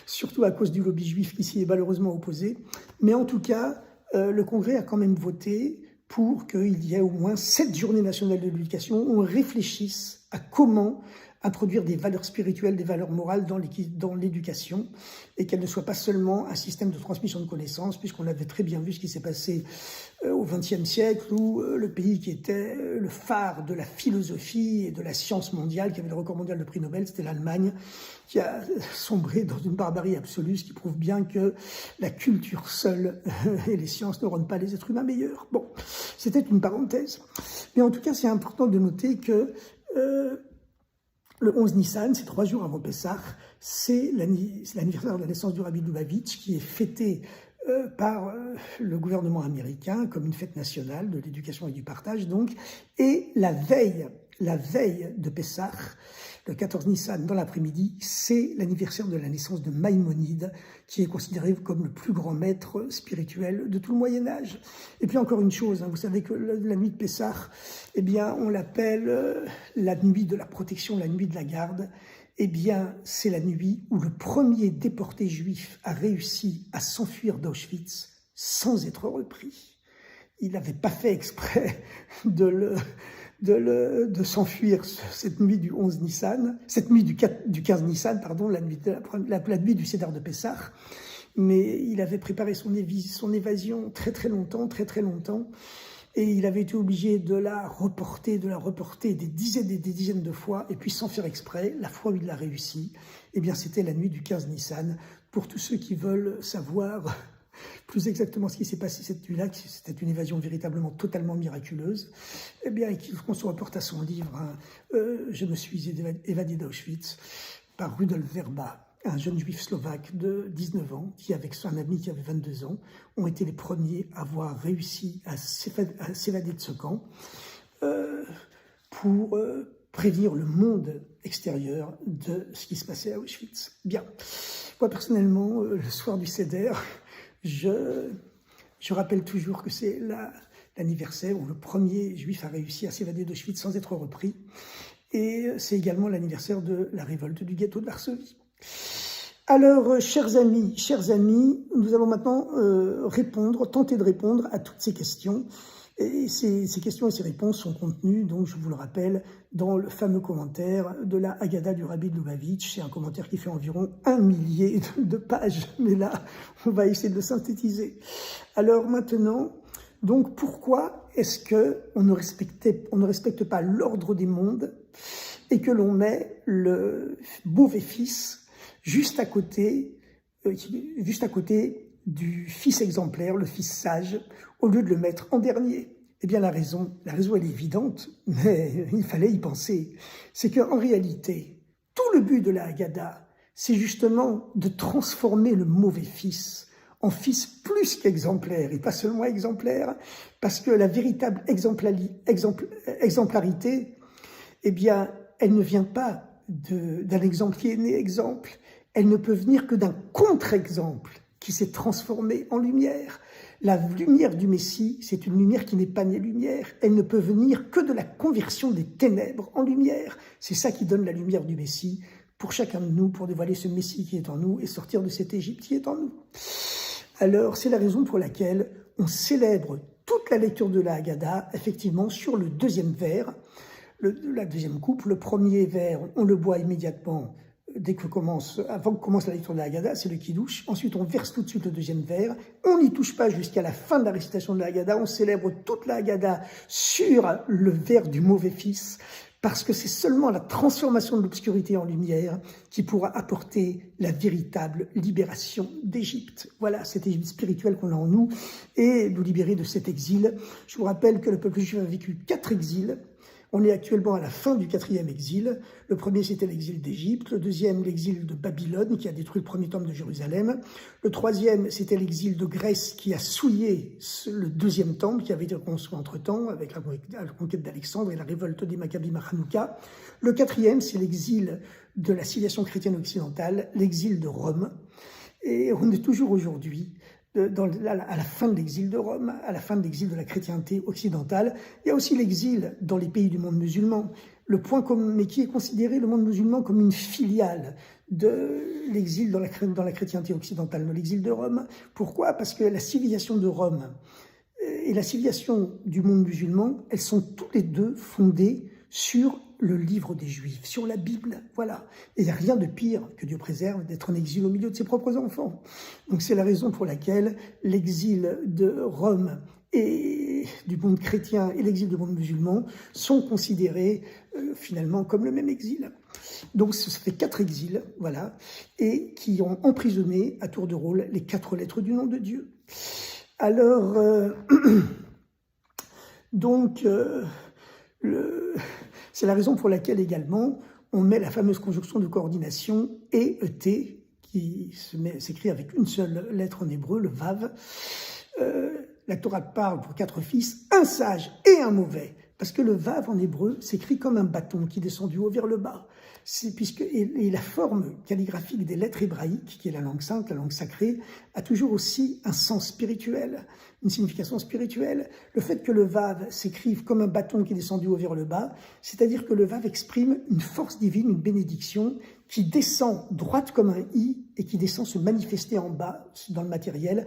surtout à cause du lobby juif qui s'y est malheureusement opposé. Mais en tout cas, le Congrès a quand même voté pour qu'il y ait au moins 7 journées nationales de l'éducation où on réfléchisse à comment introduire des valeurs spirituelles, des valeurs morales dans l'éducation, et qu'elle ne soit pas seulement un système de transmission de connaissances, puisqu'on avait très bien vu ce qui s'est passé au XXe siècle, où le pays qui était le phare de la philosophie et de la science mondiale, qui avait le record mondial de prix Nobel, c'était l'Allemagne, qui a sombré dans une barbarie absolue, ce qui prouve bien que la culture seule et les sciences ne rendent pas les êtres humains meilleurs. Bon, c'était une parenthèse. Mais en tout cas, c'est important de noter que le 11 Nissan, c'est 3 jours avant Pessah, c'est l'anniversaire de la naissance du Rabbi de Lubavitch, qui est fêté par le gouvernement américain comme une fête nationale de l'éducation et du partage, donc. Et la veille de Pessah, le 14 Nissan dans l'après-midi, c'est l'anniversaire de la naissance de Maïmonide, qui est considéré comme le plus grand maître spirituel de tout le Moyen-Âge. Et puis encore une chose, vous savez que la nuit de Pessah, eh bien, on l'appelle la nuit de la protection, la nuit de la garde. Eh bien, c'est la nuit où le premier déporté juif a réussi à s'enfuir d'Auschwitz sans être repris. Il n'avait pas fait exprès de s'enfuir cette nuit du 11 Nissan, cette nuit du 15 Nissan, pardon, la nuit du Seder de Pessah, mais il avait préparé son évasion très très longtemps, et il avait été obligé de la reporter des dizaines de fois, et puis sans faire exprès, la fois où il l'a réussi, eh bien c'était la nuit du 15 Nissan. Pour tous ceux qui veulent savoir plus exactement ce qui s'est passé cette nuit-là, c'était une évasion véritablement totalement miraculeuse, eh bien, qu'on se reporte à son livre, Je me suis évadé d'Auschwitz, par Rudolf Verba, un jeune juif slovaque de 19 ans, qui, avec son ami qui avait 22 ans, ont été les premiers à avoir réussi à s'évader de ce camp pour prévenir le monde extérieur de ce qui se passait à Auschwitz. Bien. Moi, personnellement, le soir du Seder, je rappelle toujours que c'est l'anniversaire où le premier juif a réussi à s'évader d'Auschwitz sans être repris. Et c'est également l'anniversaire de la révolte du ghetto de Varsovie. Alors, chers amis, nous allons maintenant tenter de répondre à toutes ces questions. Et ces questions et ces réponses sont contenues, donc je vous le rappelle, dans le fameux commentaire de la Haggadah du Rabbi de Lubavitch. C'est un commentaire qui fait environ 1 millier de pages, mais là, on va essayer de le synthétiser. Alors maintenant, donc pourquoi est-ce qu'on ne respecte pas l'ordre des mondes et que l'on met le mauvais fils juste à côté du fils exemplaire, le fils sage, au lieu de le mettre en dernier? Eh bien, la raison, elle est évidente, mais il fallait y penser. C'est qu'en réalité, tout le but de la Haggadah, c'est justement de transformer le mauvais fils en fils plus qu'exemplaire, et pas seulement exemplaire, parce que la véritable exemplarité, eh bien, elle ne vient pas d'un exemple qui est né exemple, elle ne peut venir que d'un contre-exemple qui s'est transformé en lumière. La lumière du Messie, c'est une lumière qui n'est pas née lumière. Elle ne peut venir que de la conversion des ténèbres en lumière. C'est ça qui donne la lumière du Messie pour chacun de nous, pour dévoiler ce Messie qui est en nous et sortir de cette Égypte qui est en nous. Alors, c'est la raison pour laquelle on célèbre toute la lecture de la Haggadah, effectivement, sur le deuxième vers, la deuxième coupe. Le premier vers, on le boit immédiatement avant que commence la lecture de la Haggadah, c'est le Kiddush. Ensuite, on verse tout de suite le deuxième vers. On n'y touche pas jusqu'à la fin de la récitation de la Haggadah. On célèbre toute la Haggadah sur le vers du mauvais fils, parce que c'est seulement la transformation de l'obscurité en lumière qui pourra apporter la véritable libération d'Égypte. Voilà, cette Égypte spirituelle qu'on a en nous, et nous libérer de cet exil. Je vous rappelle que le peuple juif a vécu 4 exils. On est actuellement à la fin du 4e exil. Le premier, c'était l'exil d'Égypte. Le deuxième, l'exil de Babylone, qui a détruit le premier temple de Jérusalem. Le troisième, c'était l'exil de Grèce, qui a souillé le deuxième temple, qui avait été construit entre-temps, avec la conquête d'Alexandre et la révolte des Maccabim à Hanouka. Le quatrième, c'est l'exil de la civilisation chrétienne occidentale, l'exil de Rome. Et on est toujours aujourd'hui à la fin de l'exil de Rome, à la fin de l'exil de la chrétienté occidentale. Il y a aussi l'exil dans les pays du monde musulman, mais qui est considéré, le monde musulman, comme une filiale de l'exil dans la chrétienté occidentale, de l'exil de Rome. Pourquoi? Parce que la civilisation de Rome et la civilisation du monde musulman, elles sont toutes les deux fondées sur le livre des Juifs, sur la Bible, voilà. Et il n'y a rien de pire, que Dieu préserve, d'être en exil au milieu de ses propres enfants. Donc c'est la raison pour laquelle l'exil de Rome et du monde chrétien et l'exil du monde musulman sont considérés finalement comme le même exil. Donc ça fait 4 exils, voilà, et qui ont emprisonné à tour de rôle les 4 lettres du nom de Dieu. Alors, c'est la raison pour laquelle également on met la fameuse conjonction de coordination et-et, qui s'écrit avec une seule lettre en hébreu, le vav. La Torah parle pour 4 fils, un sage et un mauvais. Parce que le vav en hébreu s'écrit comme un bâton qui descend du haut vers le bas. Et la forme calligraphique des lettres hébraïques, qui est la langue sainte, la langue sacrée, a toujours aussi un sens spirituel, une signification spirituelle. Le fait que le vav s'écrive comme un bâton qui descend du haut vers le bas, c'est-à-dire que le vav exprime une force divine, une bénédiction, qui descend droite comme un i et qui descend se manifester en bas, dans le matériel,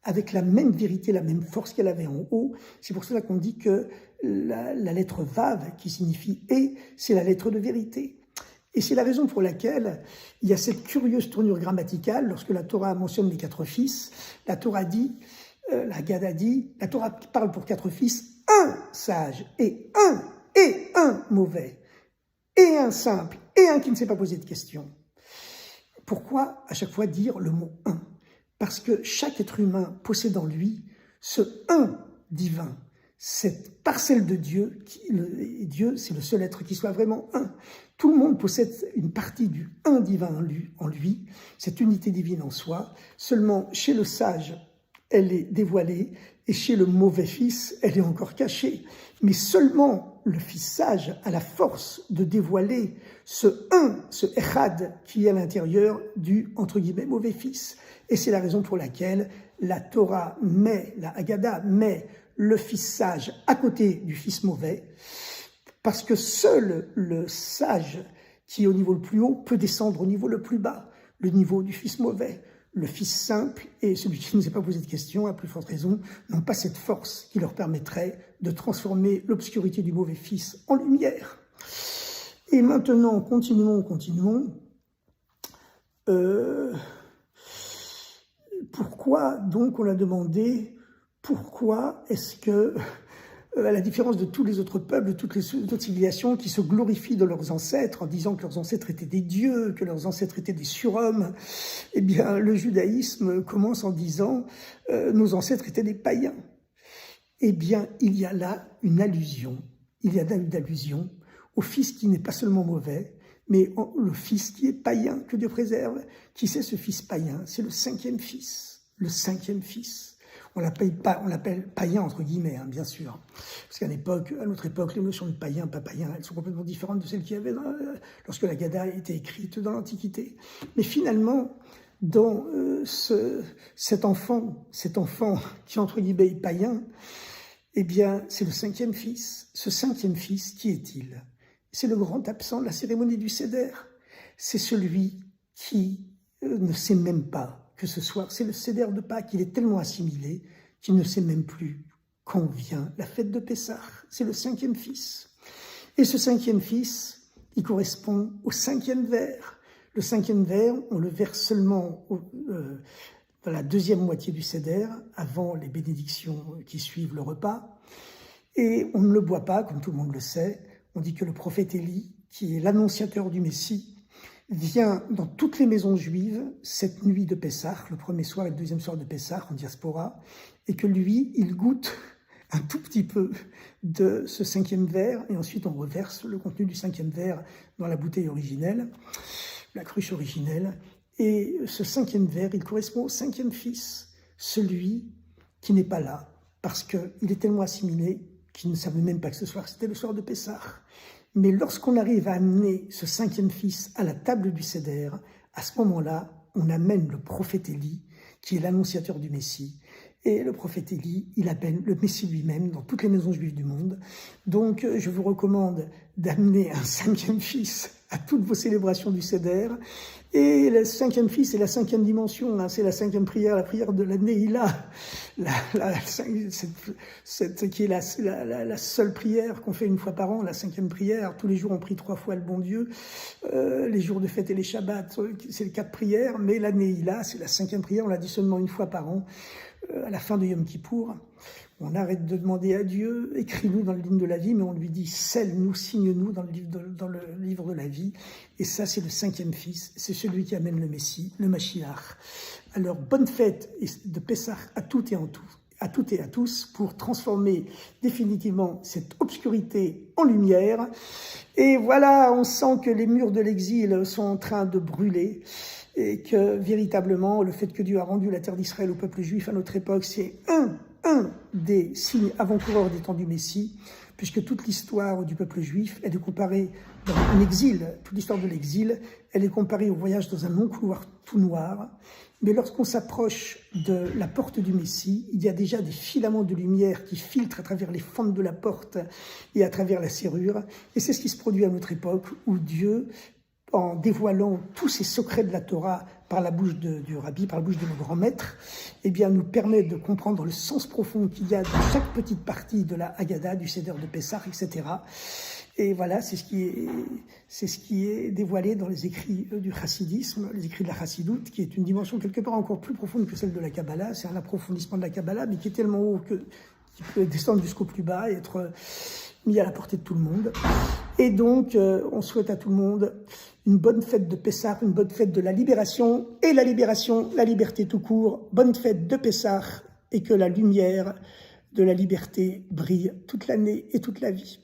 avec la même vérité, la même force qu'elle avait en haut. C'est pour cela qu'on dit que la lettre Vav, qui signifie « et », c'est la lettre de vérité. Et c'est la raison pour laquelle il y a cette curieuse tournure grammaticale. Lorsque la Torah mentionne les 4 fils, la Torah dit, la Haggadah dit, la Torah parle pour 4 fils, un sage et un mauvais, et un simple, et un qui ne s'est pas posé de questions. Pourquoi à chaque fois dire le mot « un » ? Parce que chaque être humain possède en lui ce un divin, cette parcelle de Dieu, Dieu c'est le seul être qui soit vraiment un. Tout le monde possède une partie du un divin en lui, cette unité divine en soi. Seulement chez le sage, elle est dévoilée, et chez le mauvais fils, elle est encore cachée. Mais seulement le fils sage a la force de dévoiler ce un, ce echad qui est à l'intérieur du, entre guillemets, mauvais fils. Et c'est la raison pour laquelle la Torah met, la Haggadah met le fils sage à côté du fils mauvais, parce que seul le sage qui est au niveau le plus haut peut descendre au niveau le plus bas, le niveau du fils mauvais. Le fils simple et celui qui ne s'est pas posé de questions, à plus forte raison, n'ont pas cette force qui leur permettrait de transformer l'obscurité du mauvais fils en lumière. Et maintenant, continuons. Pourquoi donc on a demandé, pourquoi est-ce que, à la différence de tous les autres peuples, de toutes les autres civilisations qui se glorifient de leurs ancêtres en disant que leurs ancêtres étaient des dieux, que leurs ancêtres étaient des surhommes, eh bien le judaïsme commence en disant nos ancêtres étaient des païens. Eh bien il y a là une allusion, au fils qui n'est pas seulement mauvais, mais le fils qui est païen, que Dieu préserve. Qui c'est ce fils païen? C'est le 5e fils. Le 5e fils. On l'appelle païen entre guillemets, bien sûr. Parce qu'à notre époque, les notions de païen, pas païen, elles sont complètement différentes de celles qu'il y avait lorsque la Haggadah a été écrite dans l'Antiquité. Mais finalement, dans cet enfant qui entre guillemets est païen, eh bien, c'est le 5e fils. Ce 5e fils, qui est-il? C'est le grand absent de la cérémonie du Seder. C'est celui qui ne sait même pas que ce soir, c'est le Seder de Pâques. Il est tellement assimilé qu'il ne sait même plus quand vient la fête de Pessah. C'est le 5e fils. Et ce 5e fils, il correspond au 5e vers. Le 5e vers, on le verse seulement dans la 2e moitié du Seder, avant les bénédictions qui suivent le repas. Et on ne le boit pas, comme tout le monde le sait. On dit que le prophète Élie, qui est l'annonciateur du Messie, vient dans toutes les maisons juives cette nuit de Pessah, le premier soir et le deuxième soir de Pessah en diaspora, et que lui, il goûte un tout petit peu de ce 5e verre, et ensuite on reverse le contenu du 5e verre dans la bouteille originelle, la cruche originelle, et ce 5e verre, il correspond au 5e fils, celui qui n'est pas là, parce qu'il est tellement assimilé qu'il ne savait même pas que ce soir, c'était le soir de Pessah. Mais lorsqu'on arrive à amener ce 5e fils à la table du Seder, à ce moment-là, on amène le prophète Élie, qui est l'annonciateur du Messie. Et le prophète Élie, il appelle le Messie lui-même dans toutes les maisons juives du monde. Donc, je vous recommande d'amener un 5e fils à toutes vos célébrations du Seder. Et le 5e fils, c'est la 5e dimension, hein, c'est la 5e prière, la prière de la Neila, qui est la seule prière qu'on fait une fois par an, la 5e prière. Tous les jours, on prie 3 fois le bon Dieu. Les jours de fête et les Shabbats, c'est les 4 prières, mais la Neila, c'est la 5e prière, on la dit seulement une fois par an, à la fin de Yom Kippour. On arrête de demander à Dieu, écris-nous dans le livre de la vie, mais on lui dit, scelle-nous, signe-nous dans le livre de la vie. Et ça, c'est le 5e fils, c'est celui qui amène le Messie, le Mashiach. Alors, bonne fête de Pessah à toutes et à tous, pour transformer définitivement cette obscurité en lumière. Et voilà, on sent que les murs de l'exil sont en train de brûler, et que véritablement, le fait que Dieu a rendu la terre d'Israël au peuple juif à notre époque, c'est un des signes avant-coureurs des temps du Messie, puisque toute l'histoire du peuple juif, elle est comparée dans l'exil, toute l'histoire de l'exil, elle est comparée au voyage dans un long couloir tout noir. Mais lorsqu'on s'approche de la porte du Messie, il y a déjà des filaments de lumière qui filtrent à travers les fentes de la porte et à travers la serrure. Et c'est ce qui se produit à notre époque, où Dieu, en dévoilant tous ces secrets de la Torah par la bouche du Rabbi, par la bouche de nos grands maîtres, eh bien, nous permet de comprendre le sens profond qu'il y a dans chaque petite partie de la Haggadah, du Seder de Pessah, etc. Et voilà, c'est ce qui est dévoilé dans les écrits du chassidisme, les écrits de la chassidoute, qui est une dimension quelque part encore plus profonde que celle de la Kabbalah. C'est un approfondissement de la Kabbalah, mais qui est tellement haut qu'il peut descendre jusqu'au plus bas et être mis à la portée de tout le monde. Et donc, on souhaite à tout le monde une bonne fête de Pessah, une bonne fête de la libération, et la libération, la liberté tout court. Bonne fête de Pessah, et que la lumière de la liberté brille toute l'année et toute la vie.